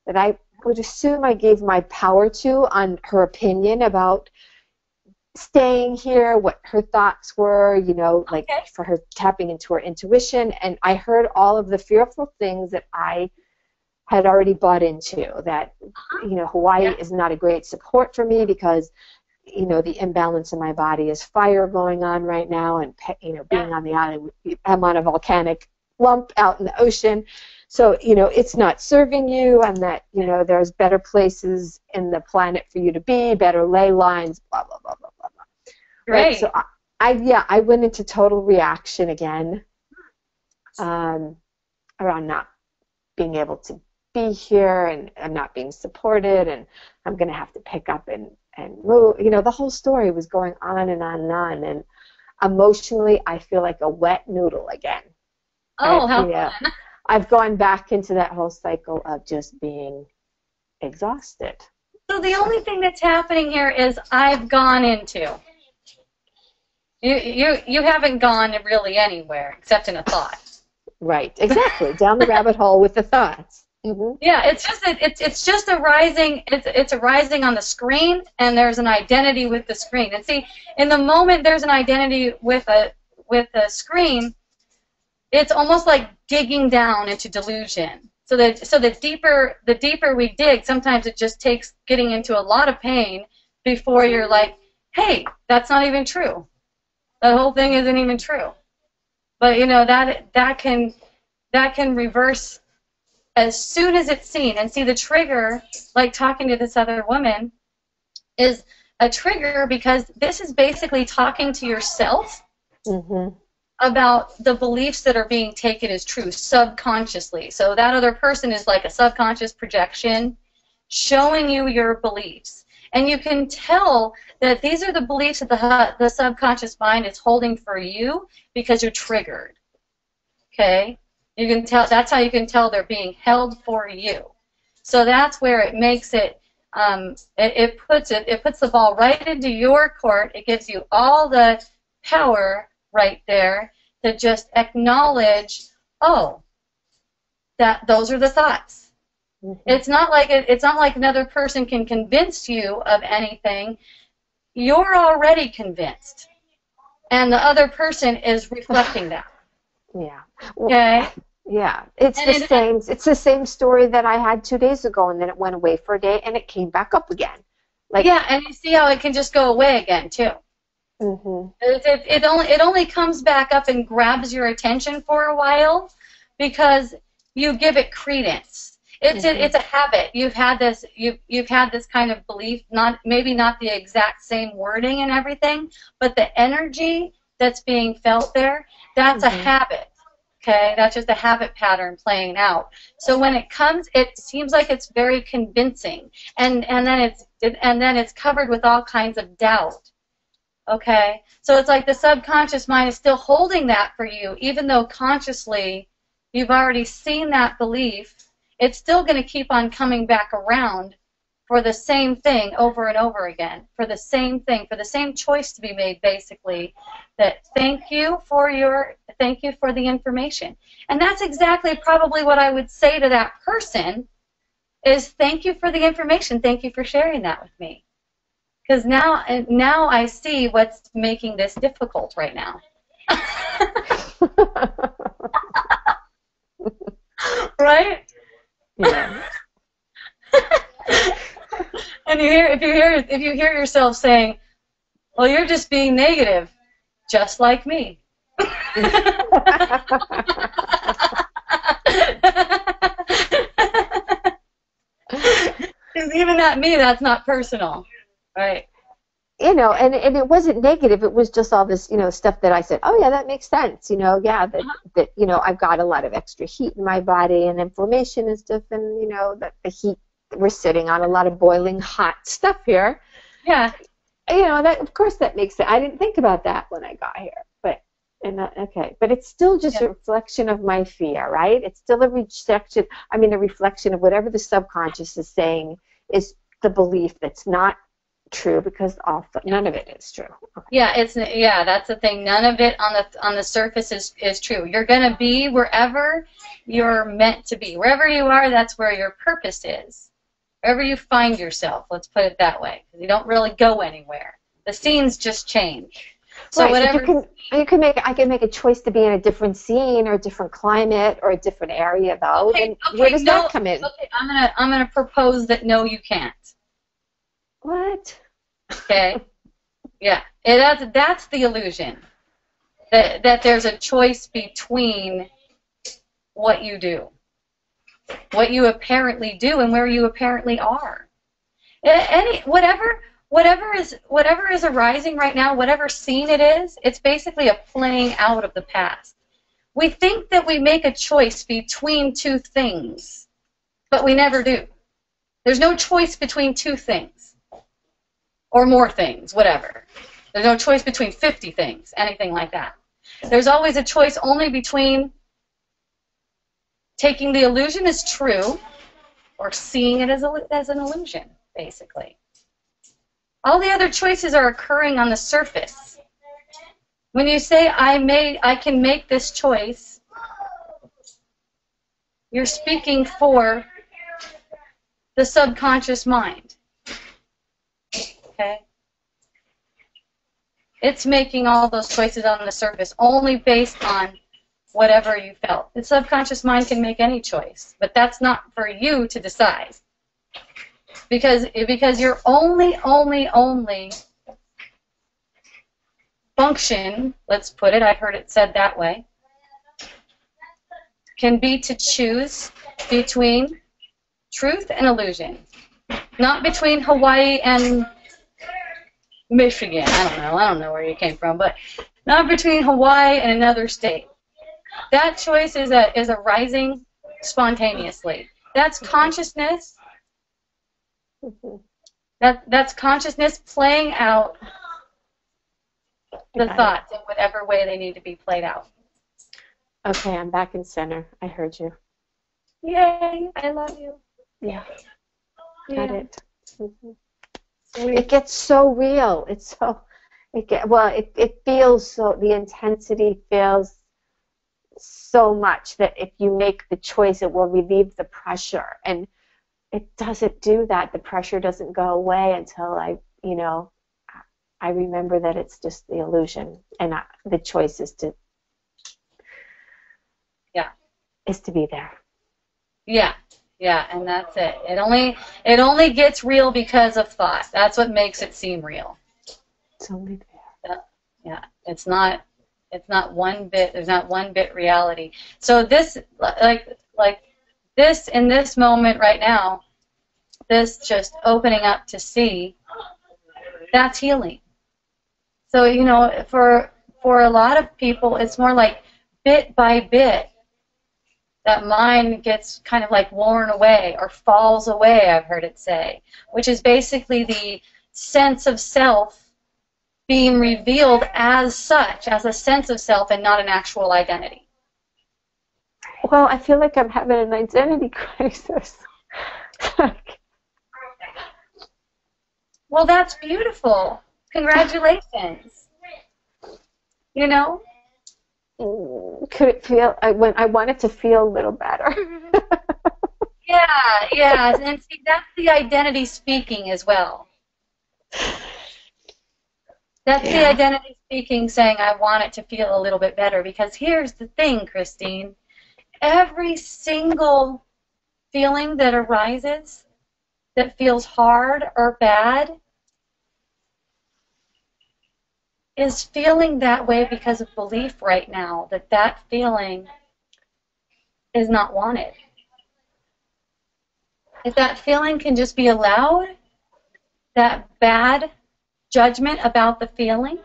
that I would assume I gave my power to on her opinion about staying here, what her thoughts were, like Okay. for her tapping into her intuition. And I heard all of the fearful things that I had already bought into, that, Hawaii Yeah. is not a great support for me because, the imbalance in my body is fire going on right now, and, being on the island, I'm on a volcanic lump out in the ocean. So, it's not serving you, and that, there's better places in the planet for you to be, better ley lines, blah, blah, blah, blah, blah, blah. Great. Right? So, I went into total reaction again around not being able to be here, and I'm not being supported, and I'm going to have to pick up and move. The whole story was going on and on and on, and emotionally, I feel like a wet noodle again. Oh, how Yeah. fun. I've gone back into that whole cycle of just being exhausted. So the only thing that's happening here is I've gone into. You haven't gone really anywhere except in a thought. Right, exactly. Down the rabbit hole with the thoughts. Mm-hmm. Yeah, it's just arising. It's arising on the screen, and there's an identity with the screen. And see, in the moment there's an identity with a screen, it's almost like digging down into delusion. So the deeper we dig, sometimes it just takes getting into a lot of pain before you're like, hey, that's not even true. That whole thing isn't even true. But that can reverse as soon as it's seen. And see, the trigger, like talking to this other woman, is a trigger because this is basically talking to yourself Mm-hmm. about the beliefs that are being taken as true subconsciously. So that other person is like a subconscious projection showing you your beliefs. And you can tell that these are the beliefs that the subconscious mind is holding for you because you're triggered. Okay? You can tell, that's how you can tell they're being held for you. So that's where it makes it, it puts the ball right into your court. It gives you all the power right there to just acknowledge, oh, that those are the thoughts. Mm-hmm. It's not like another person can convince you of anything. You're already convinced, and the other person is reflecting that. Yeah. Okay. Yeah. It's the same story that I had 2 days ago, and then it went away for a day, and it came back up again. Like, yeah, and you see how it can just go away again too. Mm-hmm. It only comes back up and grabs your attention for a while because you give it credence. It's a habit. You've had this kind of belief, maybe not the exact same wording and everything, but the energy that's being felt there, that's a habit. Okay, that's just a habit pattern playing out. So when it comes, it seems like it's very convincing, and then it's covered with all kinds of doubt. Okay, so it's like the subconscious mind is still holding that for you, even though consciously you've already seen that belief. It's still going to keep on coming back around for the same thing over and over again, for the same thing, for the same choice to be made, basically, that thank you for the information. And that's exactly probably what I would say to that person is thank you for the information. Thank you for sharing that with me. Because now I see what's making this difficult right now. Right? Yeah. And if you hear yourself saying, "Well, you're just being negative, just like me." Because even that me, that's not personal, right? You know, and it wasn't negative. It was just all this, stuff that I said, oh, yeah, that makes sense. Yeah, that I've got a lot of extra heat in my body, and inflammation is different, that the heat, we're sitting on a lot of boiling hot stuff here. Yeah. That, of course, that makes sense. I didn't think about that when I got here. But it's still just a reflection of my fear, right? It's still a reflection of whatever the subconscious is saying is the belief that's not true, because none of it is true. Yeah, that's the thing. None of it on the surface is true. You're going to be wherever you're meant to be. Wherever you are, that's where your purpose is. Wherever you find yourself, let's put it that way. You don't really go anywhere. The scenes just change. So right, whatever I can make a choice to be in a different scene or a different climate or a different area, though. Okay, where does that come in? Okay, I'm gonna propose that no, you can't. What? Okay. Yeah. That's the illusion. That there's a choice between what you do, what you apparently do, and where you apparently are. Whatever is arising right now, whatever scene it is, it's basically a playing out of the past. We think that we make a choice between two things, but we never do. There's no choice between two things. Or more things, whatever. There's no choice between 50 things, anything like that. There's always a choice only between taking the illusion as true or seeing it as an illusion, basically. All the other choices are occurring on the surface. When you say, I can make this choice, you're speaking for the subconscious mind. Okay? It's making all those choices on the surface only based on whatever you felt. The subconscious mind can make any choice, but that's not for you to decide. Because your only function, let's put it, I've heard it said that way, can be to choose between truth and illusion. Not between Hawaii and Michigan. I don't know where you came from, but not between Hawaii and another state. That choice is arising spontaneously. That's consciousness That's consciousness playing out the Got it. thoughts in whatever way they need to be played out. Okay, I'm back in center. I heard you. Yay! I love you. Yeah, got Yeah. it. Mhm. It gets so real. It's so, it feels so, the intensity feels so much that if you make the choice, it will relieve the pressure. And it doesn't do that. The pressure doesn't go away until I remember that it's just the illusion, and the choice is to Yeah. be there. Yeah. Yeah, and that's it. It only gets real because of thought. That's what makes it seem real. It's only there. Yeah. It's not one bit, there's not one bit reality. So this like this in this moment right now, this just opening up to see, that's healing. So, for a lot of people, it's more like bit by bit that mind gets kind of like worn away or falls away, I've heard it say, which is basically the sense of self being revealed as such, as a sense of self and not an actual identity. Well, I feel like I'm having an identity crisis. Well, that's beautiful. Congratulations. Could it feel? I want it to feel a little better. Yeah, and see, that's the identity speaking as well. That's the identity speaking, saying, I want it to feel a little bit better. Because here's the thing, Christine. Every single feeling that arises that feels hard or bad is feeling that way because of belief right now, that feeling is not wanted. If that feeling can just be allowed, that bad judgment about the feeling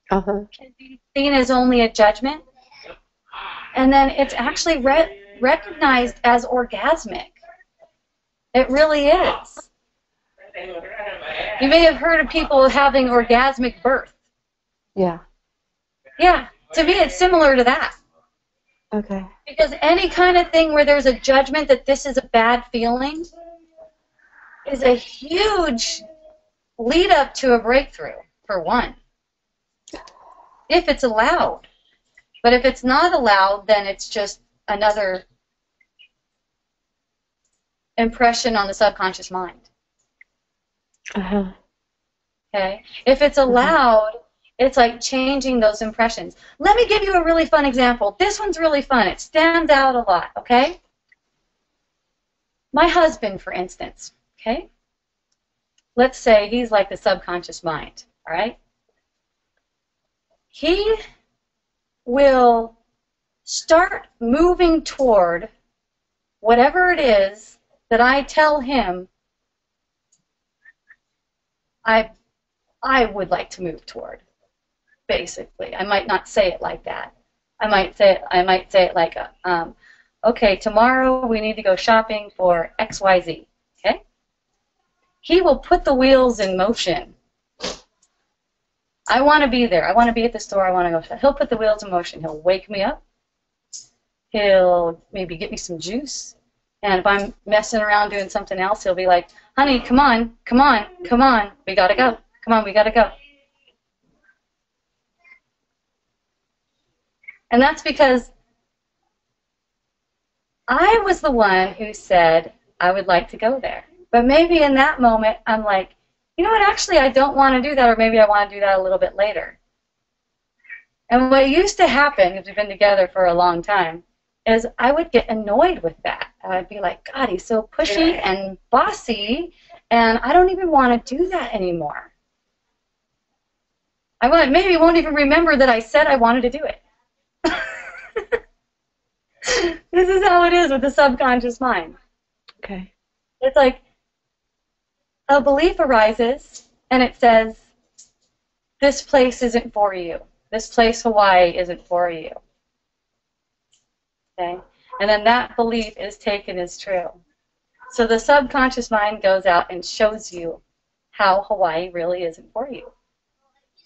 can be seen as only a judgment, and then it's actually recognized as orgasmic. It really is. You may have heard of people having orgasmic birth. Yeah. Yeah, to me it's similar to that. Okay. Because any kind of thing where there's a judgment that this is a bad feeling is a huge lead up to a breakthrough, for one. If it's allowed. But if it's not allowed, then it's just another impression on the subconscious mind. Okay? If it's allowed, it's like changing those impressions. Let me give you a really fun example. This one's really fun. It stands out a lot, okay? My husband, for instance, okay? Let's say he's like the subconscious mind, all right? He will start moving toward whatever it is that I tell him I would like to move toward. Basically, I might not say it like that. I might say it like, okay, tomorrow we need to go shopping for XYZ. Okay? He will put the wheels in motion. I want to be there. I want to be at the store. I want to go. He'll put the wheels in motion. He'll wake me up. He'll maybe get me some juice. And if I'm messing around doing something else, he'll be like, honey, come on, come on, come on. We got to go. Come on, we got to go. And that's because I was the one who said I would like to go there. But maybe in that moment, I'm like, you know what, actually, I don't want to do that, or maybe I want to do that a little bit later. And what used to happen, because we've been together for a long time, is I would get annoyed with that. I'd be like, God, he's so pushy and bossy, and I don't even want to do that anymore. Maybe won't even remember that I said I wanted to do it. This is how it is with the subconscious mind. Okay. It's like a belief arises, and it says, this place isn't for you. This place, Hawaii, isn't for you. Okay? And then that belief is taken as true. So the subconscious mind goes out and shows you how Hawaii really isn't for you.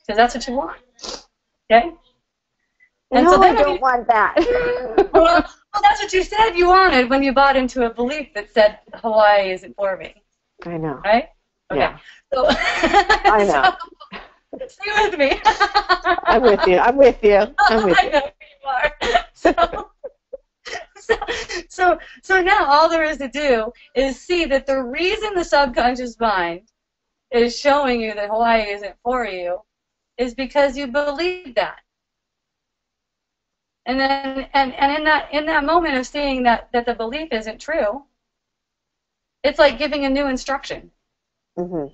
Because that's what you want. Okay? And No, so I then don't want that. well, that's what you said you wanted when you bought into a belief that said Hawaii isn't for me. I know. Right? Okay. Yeah. So, I know. So, stay with me. I'm with you. I'm with you. I'm with I you. know you are. So now all there is to do is see that the reason the subconscious mind is showing you that Hawaii isn't for you is because you believe that. And then and in that moment of seeing that the belief isn't true, it's like giving a new instruction. Mm-hmm.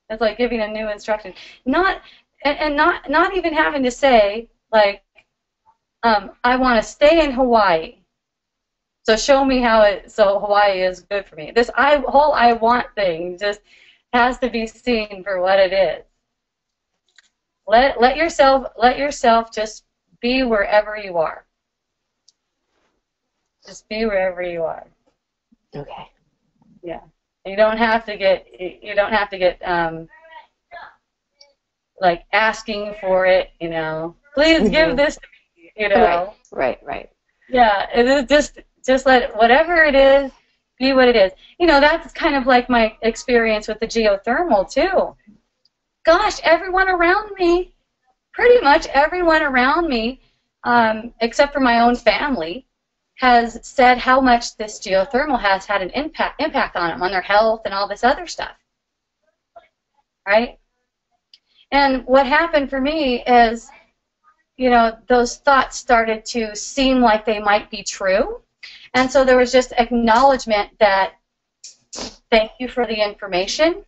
It's like giving a new instruction. Not even having to say like I want to stay in Hawaii. So show me so Hawaii is good for me. This whole I want thing just has to be seen for what it is. Let yourself just be wherever you are. Just be wherever you are. Okay. Yeah. You don't have to get like asking for it, Please give this to me, Right. Yeah, it is just let whatever it is be what it is. That's kind of like my experience with the geothermal too. Gosh, pretty much everyone around me, except for my own family, has said how much this geothermal has had an impact on them, on their health and all this other stuff. Right? And what happened for me is, those thoughts started to seem like they might be true. And so there was just acknowledgement that, thank you for the information.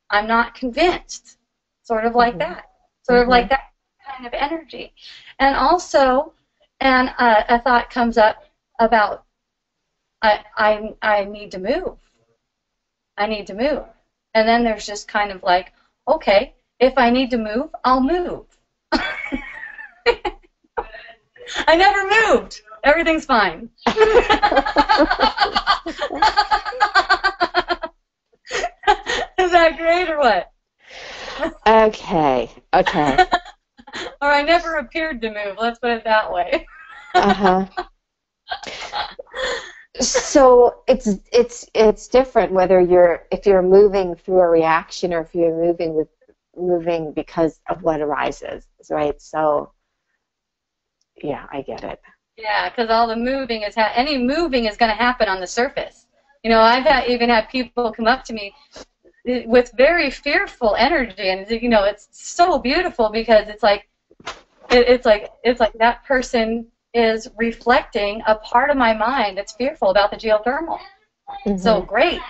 I'm not convinced. Sort of like that. Sort of like that kind of energy. And also, a thought comes up about, I need to move. I need to move. And then there's just kind of like, okay, if I need to move, I'll move. I never moved. Everything's fine. Is that great or what? Okay. Or I never appeared to move. Let's put it that way. Uh-huh. So it's different if you're moving through a reaction or if you're moving because of what arises, right? So yeah, I get it. Yeah, because all the moving any moving is going to happen on the surface. I've even had people come up to me with very fearful energy, and it's so beautiful because it's like that person is reflecting a part of my mind that's fearful about the geothermal. Mm-hmm. So great,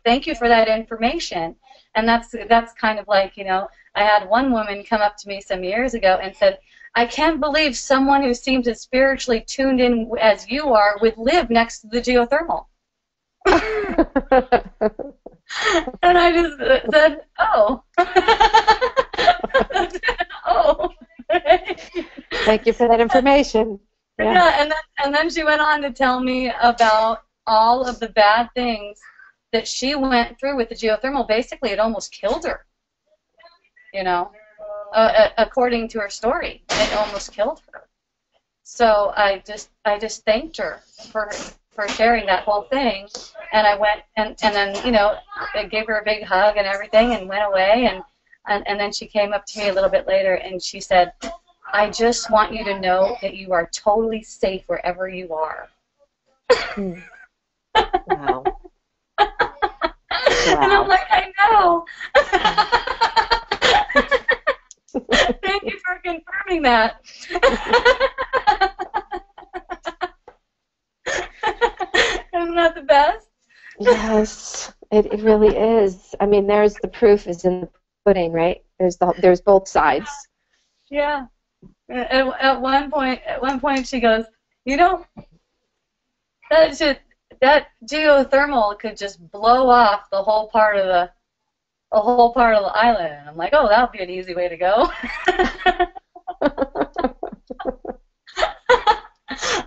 thank you for that information. And that's kind of like, I had one woman come up to me some years ago and said, I can't believe someone who seems as spiritually tuned in as you are would live next to the geothermal. And I just said, oh. Oh. Thank you for that information. Yeah, and then she went on to tell me about all of the bad things that she went through with the geothermal. Basically, it almost killed her. According to her story, it almost killed her. So I just thanked her for sharing that whole thing, and I went and then I gave her a big hug and everything, and went away, and then she came up to me a little bit later and she said, I just want you to know that you are totally safe wherever you are. Wow. And I'm like, I know. Thank you for confirming that. Isn't that the best? Yes, it really is. I mean, there's the proof is in the pudding, right? There's both sides. Yeah. At one point she goes, that geothermal could just blow off the whole part of the island. And I'm like, oh, that would be an easy way to go.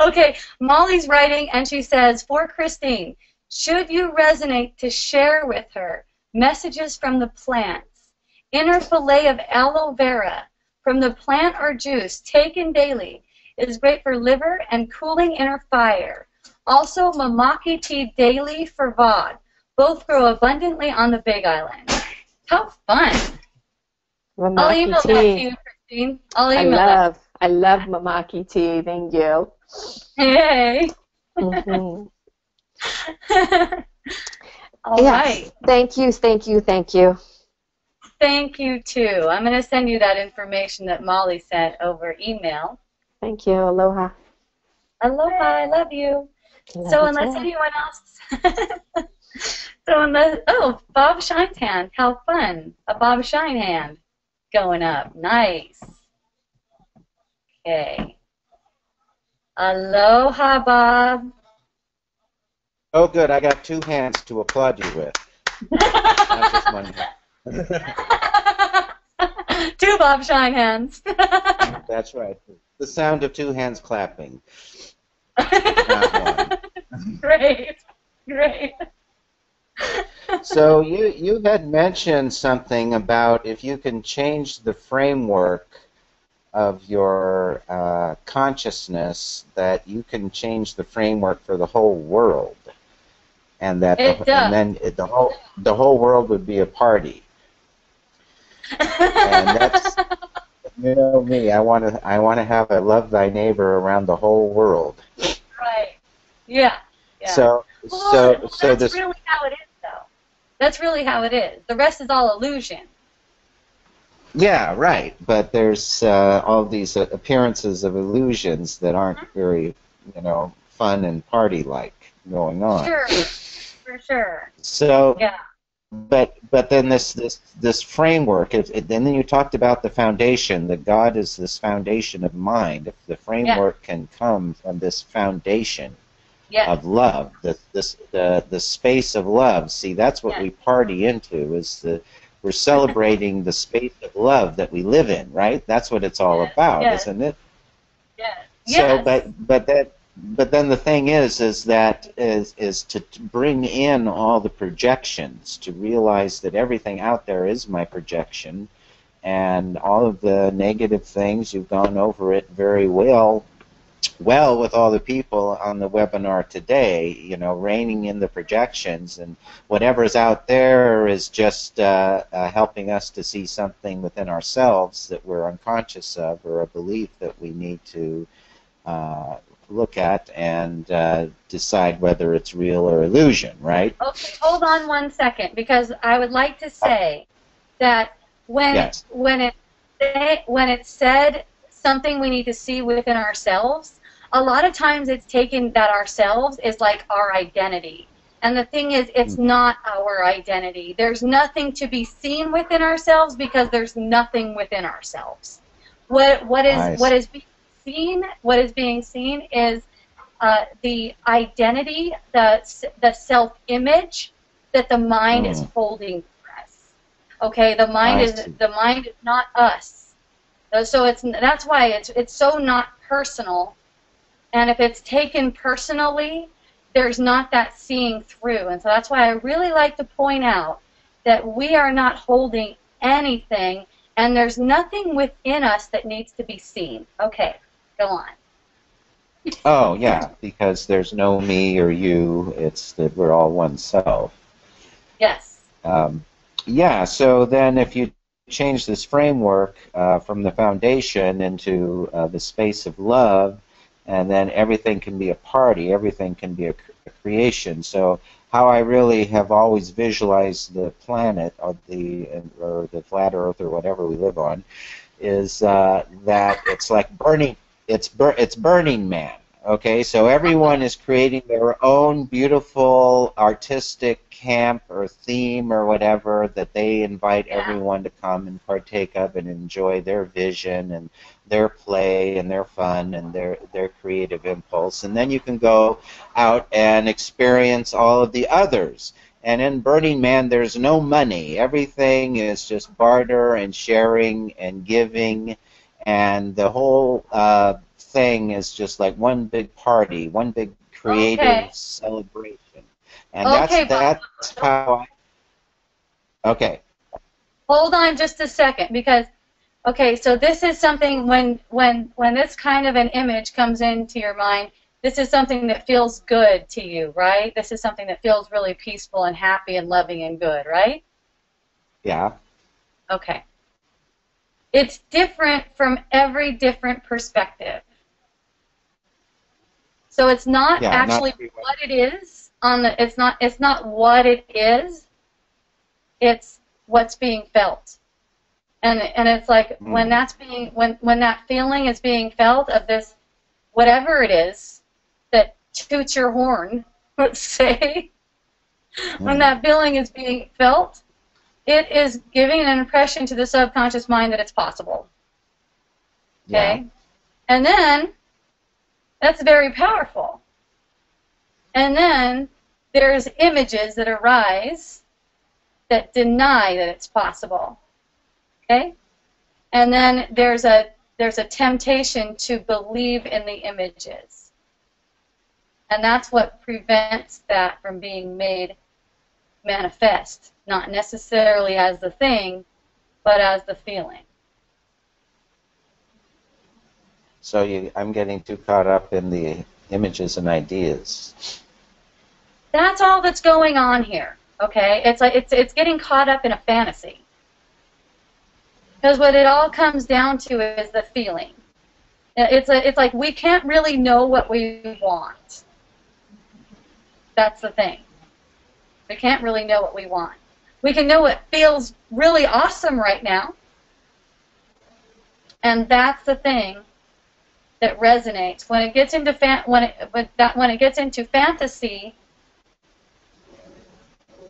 Okay, Molly's writing, and she says, for Christine, should you resonate to share with her Messages from the plants. Inner fillet of aloe vera from the plant or juice taken daily is great for liver and cooling inner fire. Also, mamaki tea daily for VOD. Both grow abundantly on the Big Island. How fun! I'll Mamaki email that to tea. you, Christine. I'll email that. I love mamaki tea. Thank you. Hey. Mhm. All Yes. right. Thank you. Thank you. Thank you. Thank you, too. I'm going to send you that information that Molly sent over email. Thank you. Aloha. Aloha, I love you. Love So you unless too. anyone else... Oh, Bob Shine's hand. How fun. A Bob Shine hand going up. Nice. Okay. Aloha, Bob. Oh, good. I got two hands to applaud you with. Not just one hand. Two Bob Shine hands. That's right. The sound of two hands clapping. Not one. Great. Great. So you had mentioned something about if you can change the framework of your consciousness, that you can change the framework for the whole world, and that the whole world would be a party. And that's, you know me. I want to have a love thy neighbor around the whole world. Right. Yeah. Yeah. So That's this. really how it is, though. That's really how it is. The rest is all illusion. Yeah, right. But there's all these appearances of illusions that aren't very, fun and party-like going on. Sure, for sure. So, Yeah. but then this framework, and then you talked about the foundation, that God is this foundation of mind. If the framework can come from this foundation of love, the space of love. See, that's what we party into, is we're celebrating the space of love that we live in, right? That's what it's all about, isn't it? Yeah. So, but then the thing is to bring in all the projections, to realize that everything out there is my projection, and all of the negative things, you've gone over it very well with all the people on the webinar today, reining in the projections, and whatever's out there is just helping us to see something within ourselves that we're unconscious of, or a belief that we need to look at and decide whether it's real or illusion, right? Okay, hold on 1 second, because I would like to say that when it said something we need to see within ourselves, a lot of times it's taken that ourselves is like our identity. And the thing is, it's not our identity. There's nothing to be seen within ourselves, because there's nothing within ourselves. What is being seen is the identity, the self-image that the mind is holding for us. Okay, the mind is not us. So that's why it's so not personal. And if it's taken personally, there's not that seeing through. And so that's why I really like to point out that we are not holding anything, and there's nothing within us that needs to be seen. Okay, go on. Oh, yeah, because there's no me or you. It's that we're all one self. Yes. Yeah, so then if you change this framework from the foundation into the space of love, and then everything can be a party, everything can be a creation. So how I really have always visualized the planet, or the flat Earth, or whatever we live on, is that it's like burning. It's Burning Man. Okay, so everyone is creating their own beautiful artistic camp or theme or whatever that they invite everyone to come and partake of and enjoy their vision and their play and their fun and their creative impulse. And then you can go out and experience all of the others. And in Burning Man, there's no money. Everything is just barter and sharing and giving, and the whole thing is just like one big party, one big creative celebration. And that's how Okay. Hold on just a second, because okay, so this is something when this kind of an image comes into your mind, this is something that feels good to you, right? This is something that feels really peaceful and happy and loving and good, right? Yeah. Okay. It's different from every different perspective. So it's not Yeah. Not actually everyone. what it is on the it's not what it is, it's what's being felt. And it's like when that's being when that feeling is being felt of this whatever it is that toots your horn, let's say, when that feeling is being felt, it is giving an impression to the subconscious mind that it's possible. Yeah. Okay? And then that's very powerful. And then there's images that arise that deny that it's possible. Okay? And then there's a temptation to believe in the images. And that's what prevents that from being made manifest, not necessarily as the thing, but as the feeling. So I'm getting too caught up in the images and ideas. That's all that's going on here. Okay? It's like it's getting caught up in a fantasy. Because what it all comes down to is the feeling. It's like we can't really know what we want. That's the thing. We can't really know what we want. We can know what feels really awesome right now. And that's the thing that resonates. When it gets into when it gets into fantasy,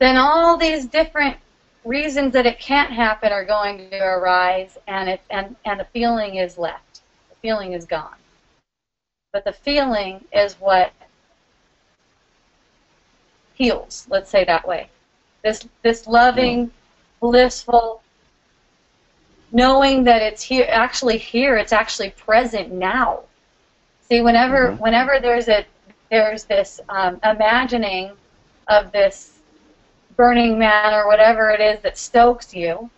then all these different reasons that it can't happen are going to arise, and the feeling is left. The feeling is gone. But the feeling is what heals, let's say that way. This loving, blissful, knowing that it's here, it's actually present now. See, whenever there's this imagining of this Burning Man or whatever it is that stokes you,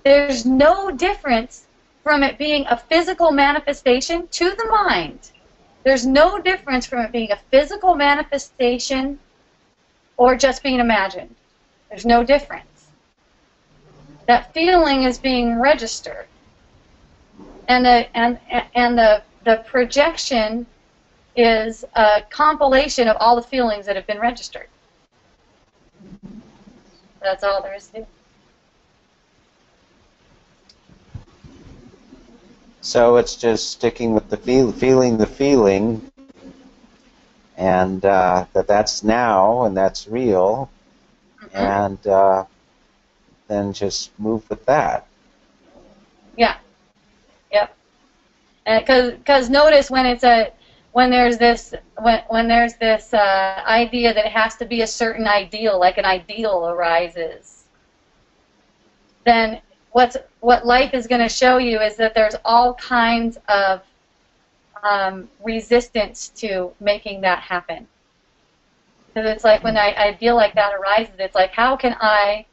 there's no difference from it being a physical manifestation to the mind. There's no difference from it being a physical manifestation or just being imagined. There's no difference. That feeling is being registered. And the projection is a compilation of all the feelings that have been registered. That's all there is to it. So it's just sticking with the feeling the feeling, and that's now and that's real, and then just move with that. Yeah. Yep. Because notice when there's this idea that it has to be a certain ideal, like an ideal arises, then what life is going to show you is that there's all kinds of resistance to making that happen. Because it's like when an ideal like that arises, it's like, how can I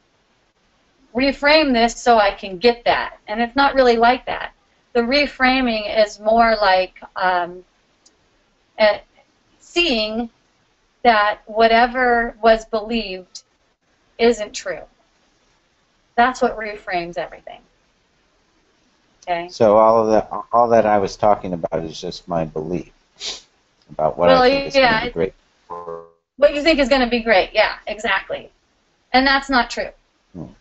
reframe this so I can get that? And it's not really like that. The reframing is more like seeing that whatever was believed isn't true. That's what reframes everything. Okay. So all that I was talking about is just my belief about what I think is going to be great. What you think is going to be great, yeah, exactly. And that's not true.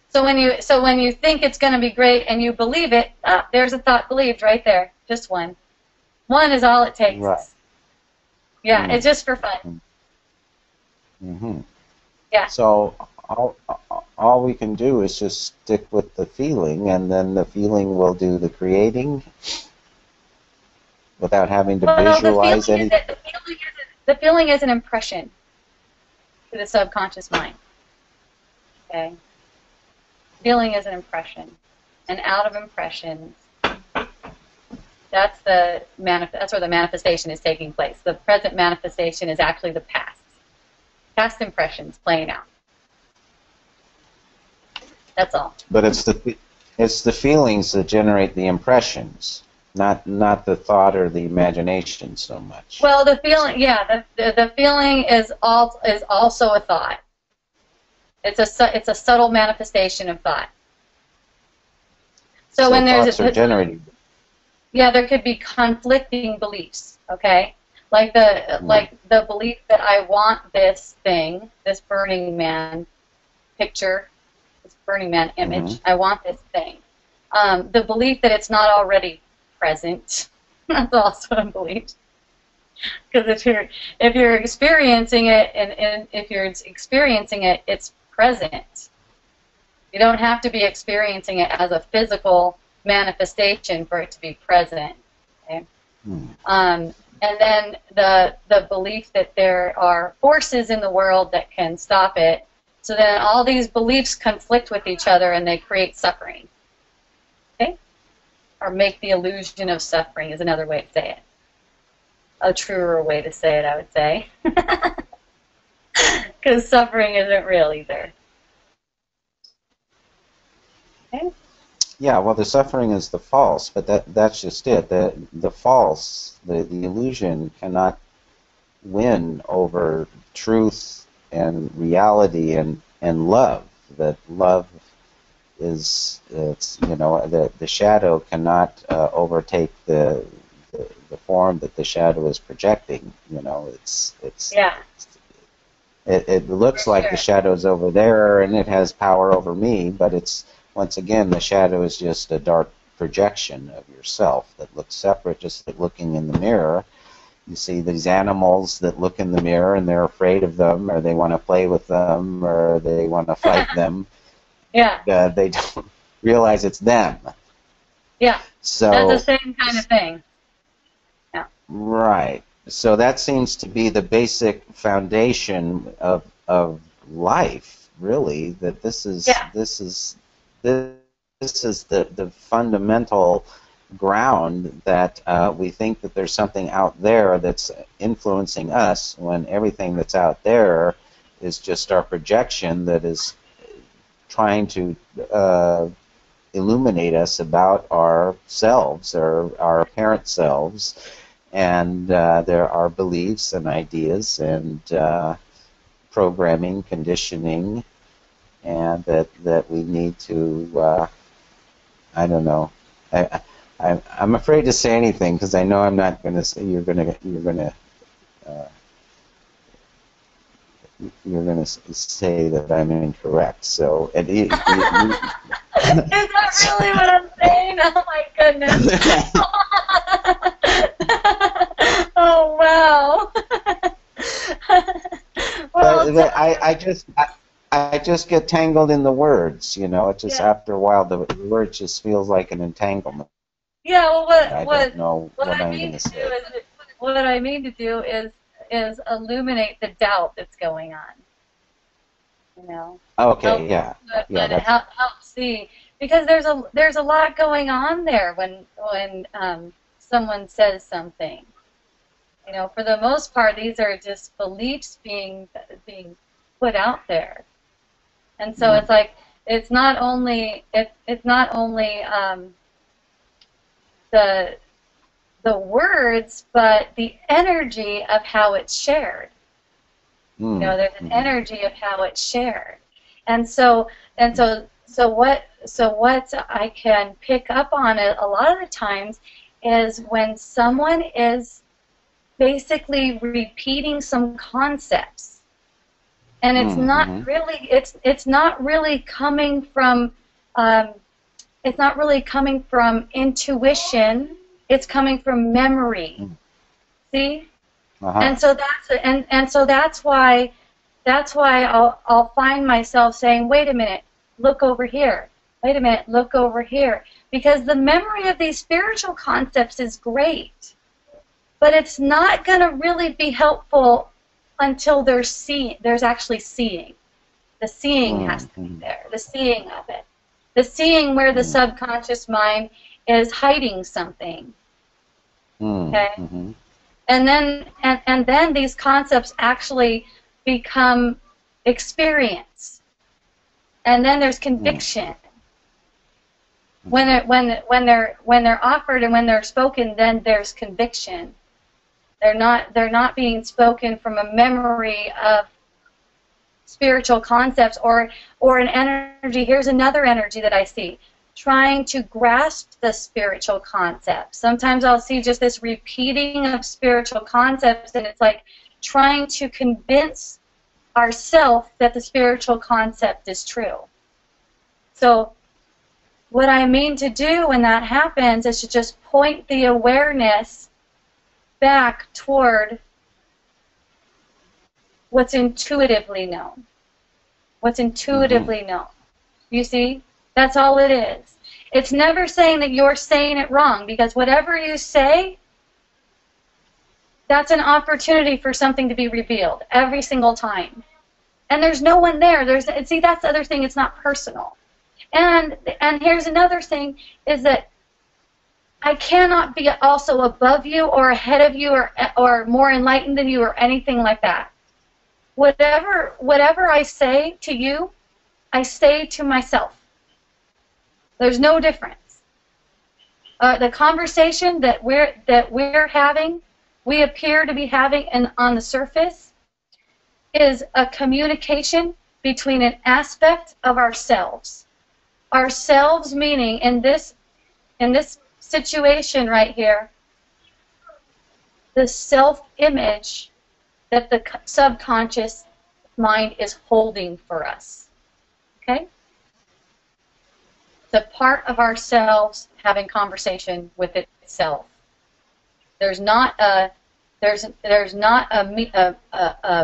So when you think it's going to be great and you believe it, there's a thought believed right there. Just one. One is all it takes. Right. Yeah, it's just for fun. Yeah. So all we can do is just stick with the feeling, and then the feeling will do the creating without having to visualize anything. The feeling is an impression to the subconscious mind. Okay. Feeling is an impression, and out of impressions, that's where the manifestation is taking place. The present manifestation is actually the past impressions playing out. That's all. But it's the feelings that generate the impressions, not the thought or the imagination so much. Well, the feeling, yeah, the feeling is also a thought. It's a subtle manifestation of thought. So when thoughts are generated. yeah, there could be conflicting beliefs. Okay, like the belief that I want this thing, this Burning Man picture, this Burning Man image. I want this thing. The belief that it's not already present. That's also a belief. Because if you're experiencing it, and if you're experiencing it, it's present. You don't have to be experiencing it as a physical manifestation for it to be present. Okay? And then the belief that there are forces in the world that can stop it. So then all these beliefs conflict with each other and they create suffering. Okay? Or make the illusion of suffering is another way to say it. A truer way to say it, I would say. Because suffering isn't real either. Okay? Yeah, well, the suffering is the false, but that's just it. The false, the illusion cannot win over truth and reality and love. That love is, the shadow cannot overtake the form that the shadow is projecting. Yeah. It looks like the shadow's over there and it has power over me, but it's, once again, the shadow is just a dark projection of yourself that looks separate, just like looking in the mirror. You see these animals that look in the mirror and they're afraid of them, or they want to play with them, or they want to fight them. Yeah. They don't realize it's them. Yeah. So that's the same kind of thing. Yeah. Right. So that seems to be the basic foundation of life, really. That this is the fundamental ground that we think that there's something out there that's influencing us, when everything that's out there is just our projection that is trying to illuminate us about ourselves, or our apparent selves. And there are beliefs and ideas and programming, conditioning, and that we need to, I don't know. I'm afraid to say anything because I know I'm not going to say you're going to say that I'm incorrect. So is that really what I'm saying? Oh my goodness. Oh wow. Well, but I just get tangled in the words, It just after a while the word just feels like an entanglement. Yeah, well, I don't know what I'm going to say. What I mean to do is illuminate the doubt that's going on. Okay, yeah, Help see, because there's a lot going on there when someone says something. For the most part, these are just beliefs being put out there, and so it's like it's not only the words, but the energy of how it's shared. There's an energy of how it's shared, and so what I can pick up on it a lot of the times is when someone is basically repeating some concepts, and it's not really it's not really coming from intuition. It's coming from memory. See? And so that's why I'll find myself saying, wait a minute, look over here. Wait a minute, look over here. Because the memory of these spiritual concepts is great, but it's not going to really be helpful until there's actually seeing. The seeing has to be there. The seeing of it. The seeing where the subconscious mind is hiding something. Okay? And then these concepts actually become experience. And then there's conviction. When they're offered and when they're spoken, then there's conviction. They're not being spoken from a memory of spiritual concepts or an energy. Here's another energy that I see, trying to grasp the spiritual concepts. Sometimes I'll see just this repeating of spiritual concepts, and it's like trying to convince ourselves that the spiritual concept is true. So what I mean to do when that happens is to just point the awareness back toward what's intuitively known. What's intuitively known. You see? That's all it is. It's never saying that you're saying it wrong, because whatever you say, that's an opportunity for something to be revealed every single time. And there's no one there. See, that's the other thing. It's not personal. And here's another thing, is that I cannot be also above you or ahead of you or more enlightened than you or anything like that. Whatever I say to you, I say to myself. There's no difference. The conversation that we're having, we appear to be having on the surface, is a communication between an aspect of ourselves. Ourselves meaning in this situation right here, the self-image that the subconscious mind is holding for us. Okay? It's a part of ourselves having conversation with itself. There's not a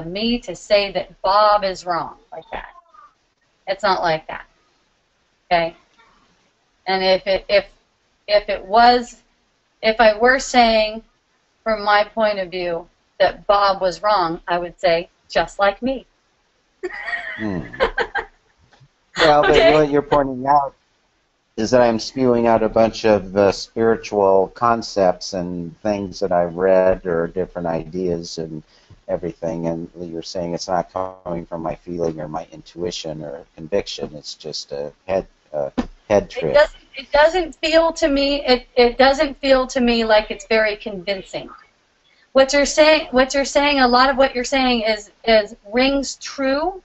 me to say that Bob is wrong like that. It's not like that. Okay? And if I were saying from my point of view that Bob was wrong, I would say just like me. Well, Okay. what you're pointing out is that I'm spewing out a bunch of spiritual concepts and things that I've read or different ideas and everything, and you're saying it's not coming from my feeling or my intuition or conviction. It's just a head trip. It doesn't feel to me. It doesn't feel to me like it's very convincing. What you're saying, a lot of what you're saying is rings true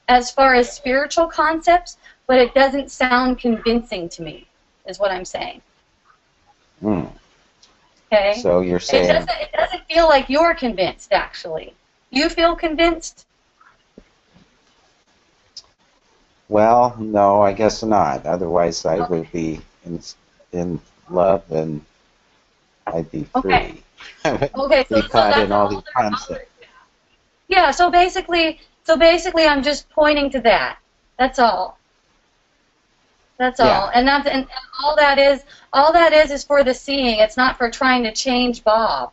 as far as spiritual concepts, but it doesn't sound convincing to me, is what I'm saying. Okay? So you're saying it doesn't feel like you're convinced, actually. You feel convinced? well, no, I guess not. Otherwise, I would be in love and I'd be free. Okay. Okay, Be so caught that's in all a these whole concepts. Yeah, so basically I'm just pointing to that. That's all. That's all. Yeah. And all that is for the seeing. It's not for trying to change Bob.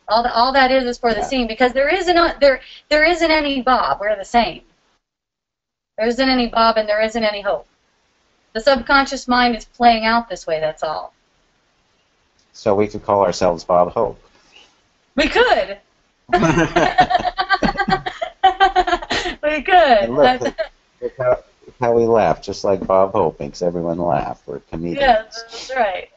All that is for the seeing, because there isn't any Bob. We're the same. There isn't any Bob and there isn't any hope. The subconscious mind is playing out this way, that's all. So we could call ourselves Bob Hope. We could. We could. And look how we laugh, just like Bob Hope makes everyone laugh. We're comedians. Yes, that's right.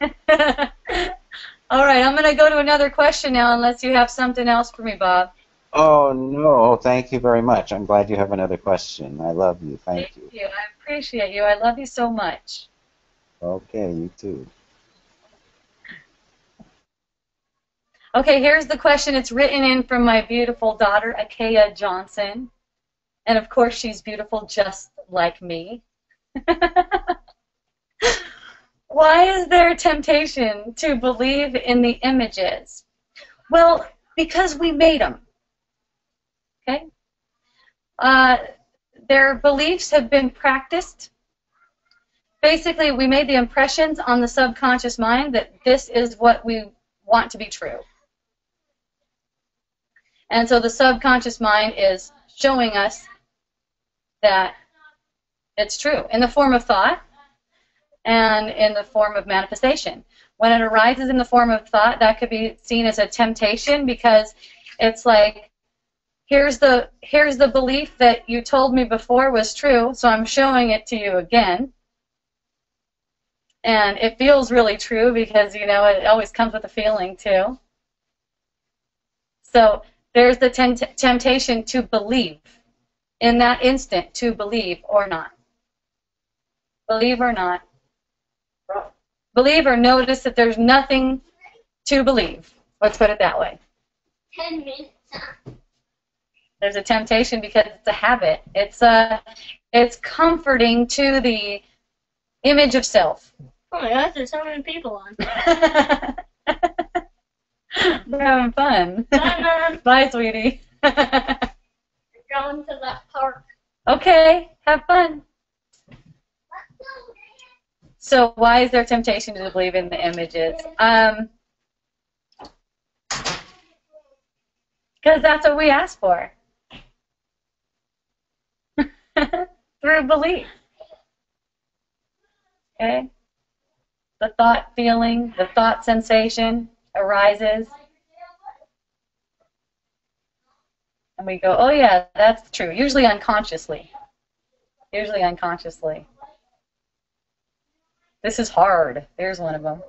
All right, I'm going to go to another question now, unless you have something else for me, Bob. Oh, no, thank you very much. I'm glad you have another question. I love you. Thank you. I appreciate you. I love you so much. Okay, you too. Okay, here's the question. It's written in from my beautiful daughter, Akea Johnson. And, of course, she's beautiful just like me. Why is there a temptation to believe in the images? Well, because we made them. Okay? Their beliefs have been practiced. Basically, we made the impressions on the subconscious mind that this is what we want to be true. And so the subconscious mind is showing us that it's true in the form of thought and in the form of manifestation. When it arises in the form of thought, that could be seen as a temptation, because it's like here's the belief that you told me before was true, so I'm showing it to you again. And it feels really true because, you know, it always comes with a feeling too. So there's the temptation to believe. In that instant, to believe or not. Believe or not. Believe or notice that there's nothing to believe. Let's put it that way. 10 minutes. There's a temptation because it's a habit. It's comforting to the image of self. Oh my gosh, there's so many people on. We're having fun. Bye, Mom. Bye, sweetie. Going to that park. Okay, have fun. So why is there temptation to believe in the images? Because that's what we ask for. Through belief. Okay? The thought feeling, the thought sensation arises. And we go, oh yeah, that's true. Usually unconsciously. Usually unconsciously. This is hard. There's one of them.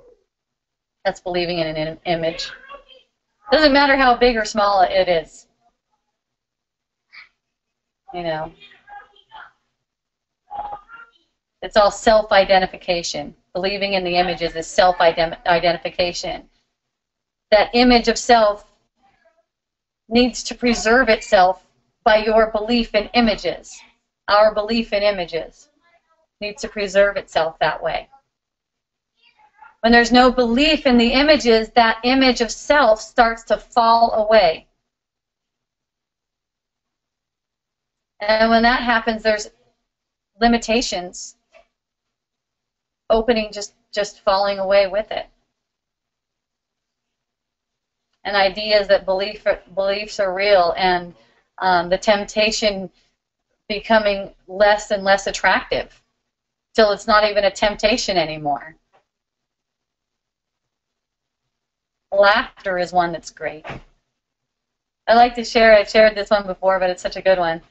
That's believing in an image. Doesn't matter how big or small it is. You know. It's all self-identification. Believing in the images is self-identification. That image of self needs to preserve itself by your belief in images. Our belief in images needs to preserve itself that way. When there's no belief in the images, that image of self starts to fall away. And when that happens, there's limitations. Opening just falling away with it. And ideas that beliefs are real, and the temptation becoming less and less attractive till it's not even a temptation anymore. Laughter is one that's great. I like to share, I've shared this one before, but it's such a good one.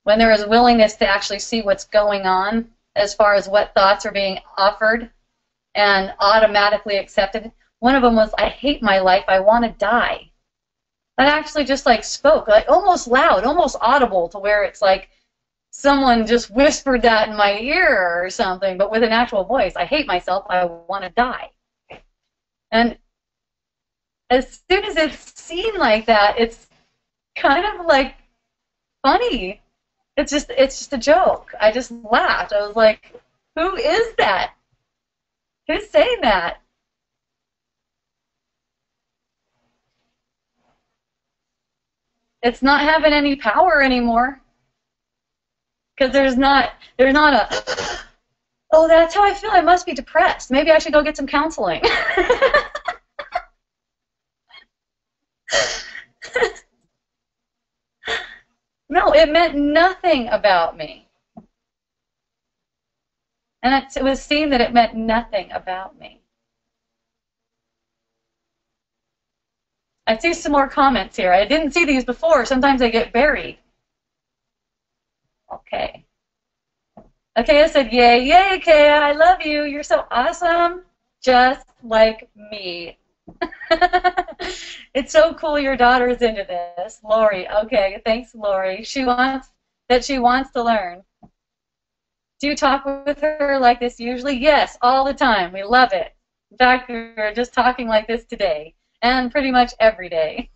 When there is willingness to actually see what's going on as far as what thoughts are being offered and automatically accepted. One of them was, I hate my life, I want to die. That actually just like spoke, like almost loud, almost audible, to where it's like someone just whispered that in my ear or something, but with an actual voice. I hate myself, I want to die. And as soon as it's seen like that, it's kind of like funny. It's just a joke. I just laughed. I was like, who is that? Who's saying that? It's not having any power anymore. Because there's not a, oh, that's how I feel. I must be depressed. Maybe I should go get some counseling. No, it meant nothing about me. And it was seen that it meant nothing about me. I see some more comments here. I didn't see these before. Sometimes they get buried. Okay. Okay, I said, yay, yay, Kaya, I love you. You're so awesome. Just like me. It's so cool your daughter's into this. Lori, okay, thanks, Lori. She wants to learn. Do you talk with her like this usually? Yes, all the time. We love it. In fact, we were just talking like this today, and pretty much every day.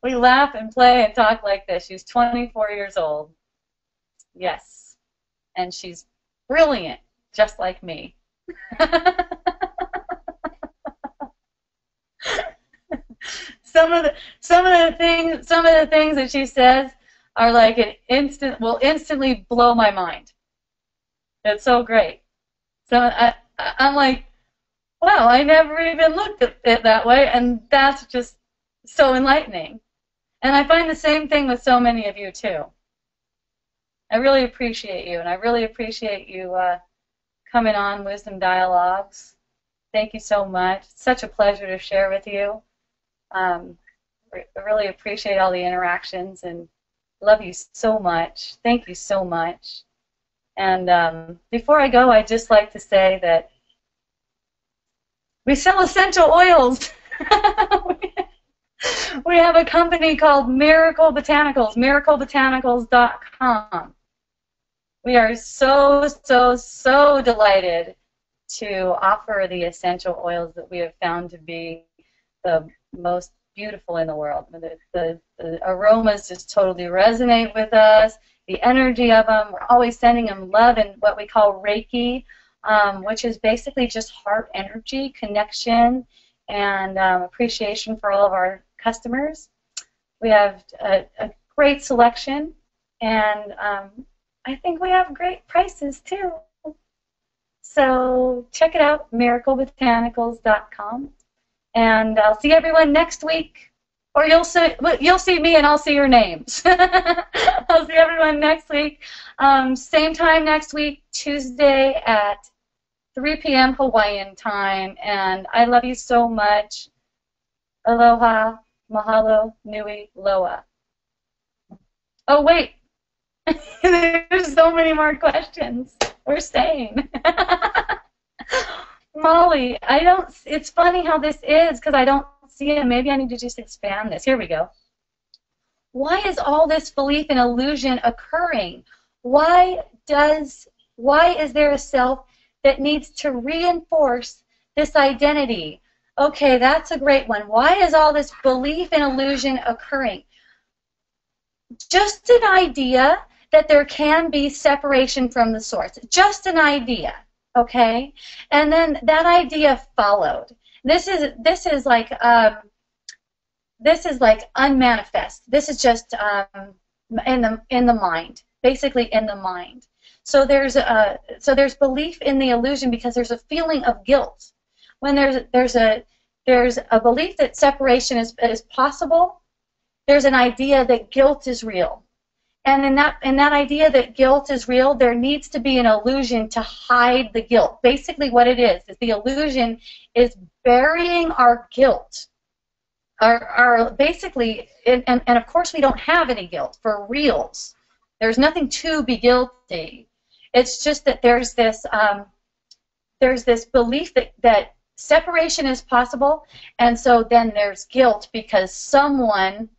We laugh and play and talk like this. She's 24 years old. Yes. And she's brilliant, just like me. Some of the things that she says are like will instantly blow my mind. It's so great. So I'm like, wow, I never even looked at it that way, and that's just so enlightening. And I find the same thing with so many of you too. I really appreciate you, and I really appreciate you coming on Wisdom Dialogues. Thank you so much. It's such a pleasure to share with you. really appreciate all the interactions and love you so much. Thank you so much. And before I go, I'd just like to say that we sell essential oils. We have a company called Miracle Botanicals, miraclebotanicals.com. We are so, so, so delighted to offer the essential oils that we have found to be the most beautiful in the world. The aromas just totally resonate with us, the energy of them. We're always sending them love and what we call Reiki, which is basically just heart energy, connection, and appreciation for all of our customers. We have a great selection, and I think we have great prices too. So check it out, miraclebotanicals.com. And I'll see everyone next week. Or you'll see me and I'll see your names. I'll see everyone next week. Same time next week, Tuesday at 3 p.m. Hawaiian time. And I love you so much. Aloha, mahalo, nui, loa. Oh, wait. There's so many more questions. We're staying. Molly, it's funny how this is because I don't see it. Maybe I need to just expand this. Here we go. Why is all this belief in illusion occurring? Why is there a self that needs to reinforce this identity? Okay, that's a great one. Why is all this belief in illusion occurring? Just an idea that there can be separation from the source. Just an idea, okay? And then that idea followed. This is like unmanifest. This is just in the mind, basically in the mind. So there's belief in the illusion because there's a feeling of guilt. When there's a belief that separation is possible, there's an idea that guilt is real. And in that idea that guilt is real, there needs to be an illusion to hide the guilt. Basically what it is the illusion is burying our guilt. Our basically, and of course we don't have any guilt for reals. There's nothing to be guilty. It's just that there's this belief that separation is possible, and so then there's guilt because someone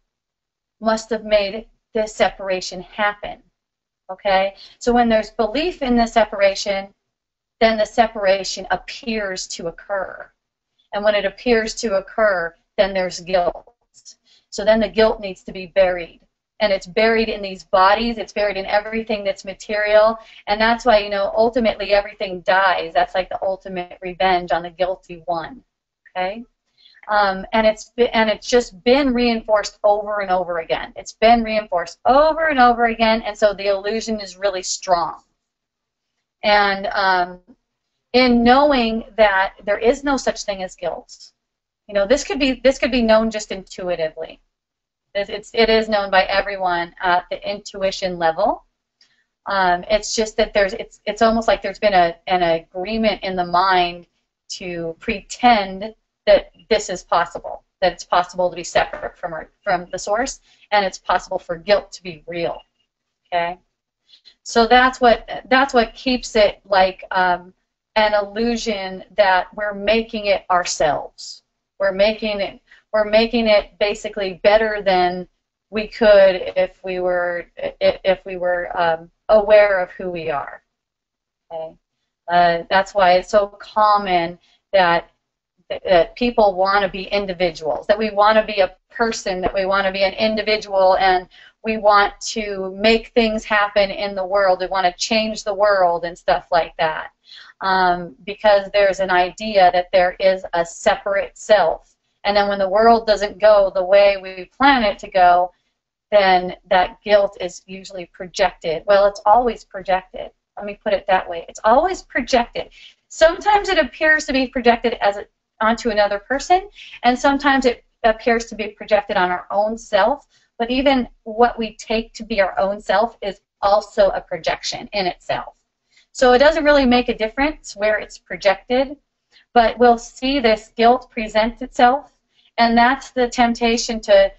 must have made this separation happen. Okay? So when there's belief in the separation, then the separation appears to occur. And when it appears to occur, then there's guilt. So then the guilt needs to be buried. And it's buried in these bodies, it's buried in everything that's material, and that's why, ultimately everything dies. That's like the ultimate revenge on the guilty one. Okay? And it's just been reinforced over and over again. It's been reinforced over and over again, and so the illusion is really strong. And in knowing that there is no such thing as guilt, this could be known just intuitively. It is known by everyone at the intuition level. It's just that it's almost like there's been an agreement in the mind to pretend that this is possible, that it's possible to be separate from the source, and it's possible for guilt to be real. Okay, so that's what keeps it like an illusion that we're making it ourselves. We're making it basically better than we could if we were aware of who we are. Okay, that's why it's so common that people want to be individuals, that we want to be a person, that we want to be an individual, and we want to make things happen in the world. We want to change the world and stuff like that, because there's an idea that there is a separate self. And then when the world doesn't go the way we plan it to go, then that guilt is usually projected. Well, it's always projected. Let me put it that way. It's always projected. Sometimes it appears to be projected onto another person, and sometimes it appears to be projected on our own self. But even what we take to be our own self is also a projection in itself. So it doesn't really make a difference where it's projected, but we'll see this guilt present itself, And that's the temptation to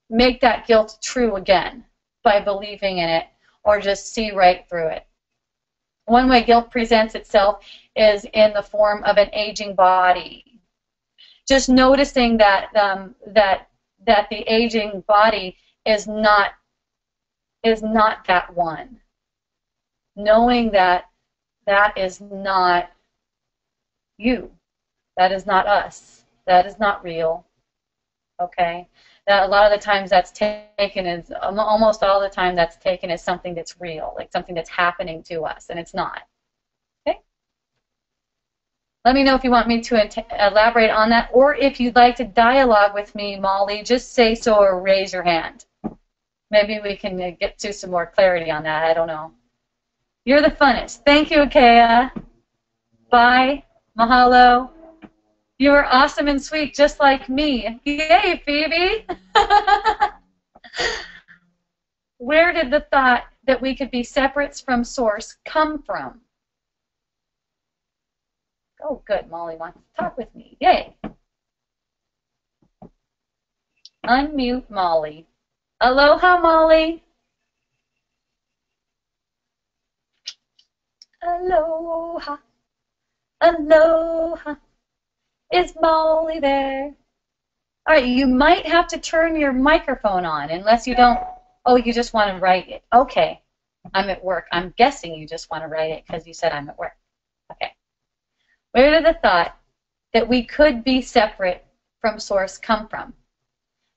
make that guilt true again by believing in it or just see right through it. One way guilt presents itself is in the form of an aging body. Just noticing that that the aging body is not that one. Knowing that that is not you. That is not us. That is not real. Okay? That a lot of the times that's taken as, almost all the time that's taken as something that's real, like something that's happening to us, and it's not. Okay? Let me know if you want me to elaborate on that, or if you'd like to dialogue with me, Molly, just say so or raise your hand. Maybe we can get to some more clarity on that. I don't know. You're the funnest. Thank you, Akea. Bye. Mahalo. You are awesome and sweet, just like me. Yay, Phoebe! Where did the thought that we could be separate from Source come from? Oh, good. Molly wants to talk with me. Yay! Unmute Molly. Aloha, Molly. Aloha. Aloha. Is Molly there? All right, you might have to turn your microphone on unless you don't. Oh, you just want to write it. Okay. I'm at work. I'm guessing you just want to write it because you said I'm at work. Okay. Where did the thought that we could be separate from Source come from?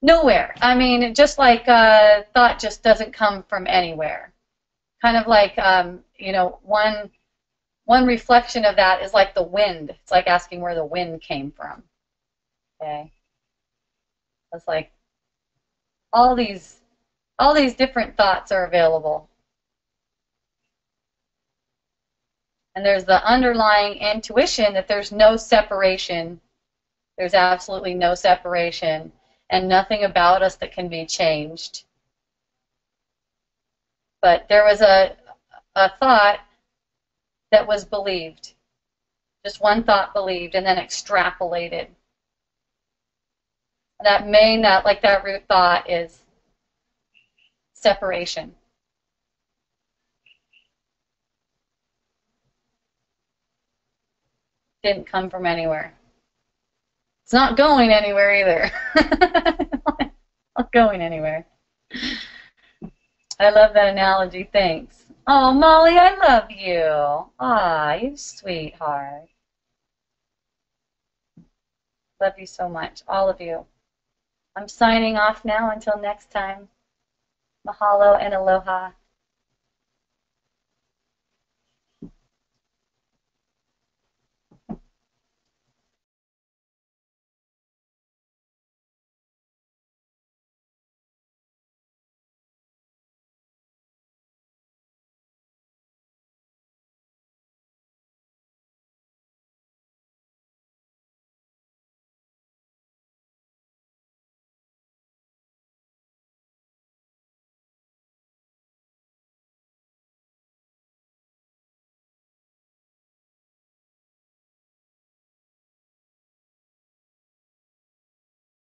Nowhere. I mean, just like thought just doesn't come from anywhere. Kind of like, you know, one reflection of that is like the wind. It's like asking where the wind came from. Okay. It's like all these different thoughts are available. And there's the underlying intuition that there's no separation. There's absolutely no separation and nothing about us that can be changed. But there was a thought that was believed. Just one thought believed and then extrapolated. That main, that root thought is separation. Didn't come from anywhere. It's not going anywhere either. Not going anywhere. I love that analogy. Thanks. Oh, Molly, I love you. Ah, you sweetheart. Love you so much, all of you. I'm signing off now until next time. Mahalo and aloha.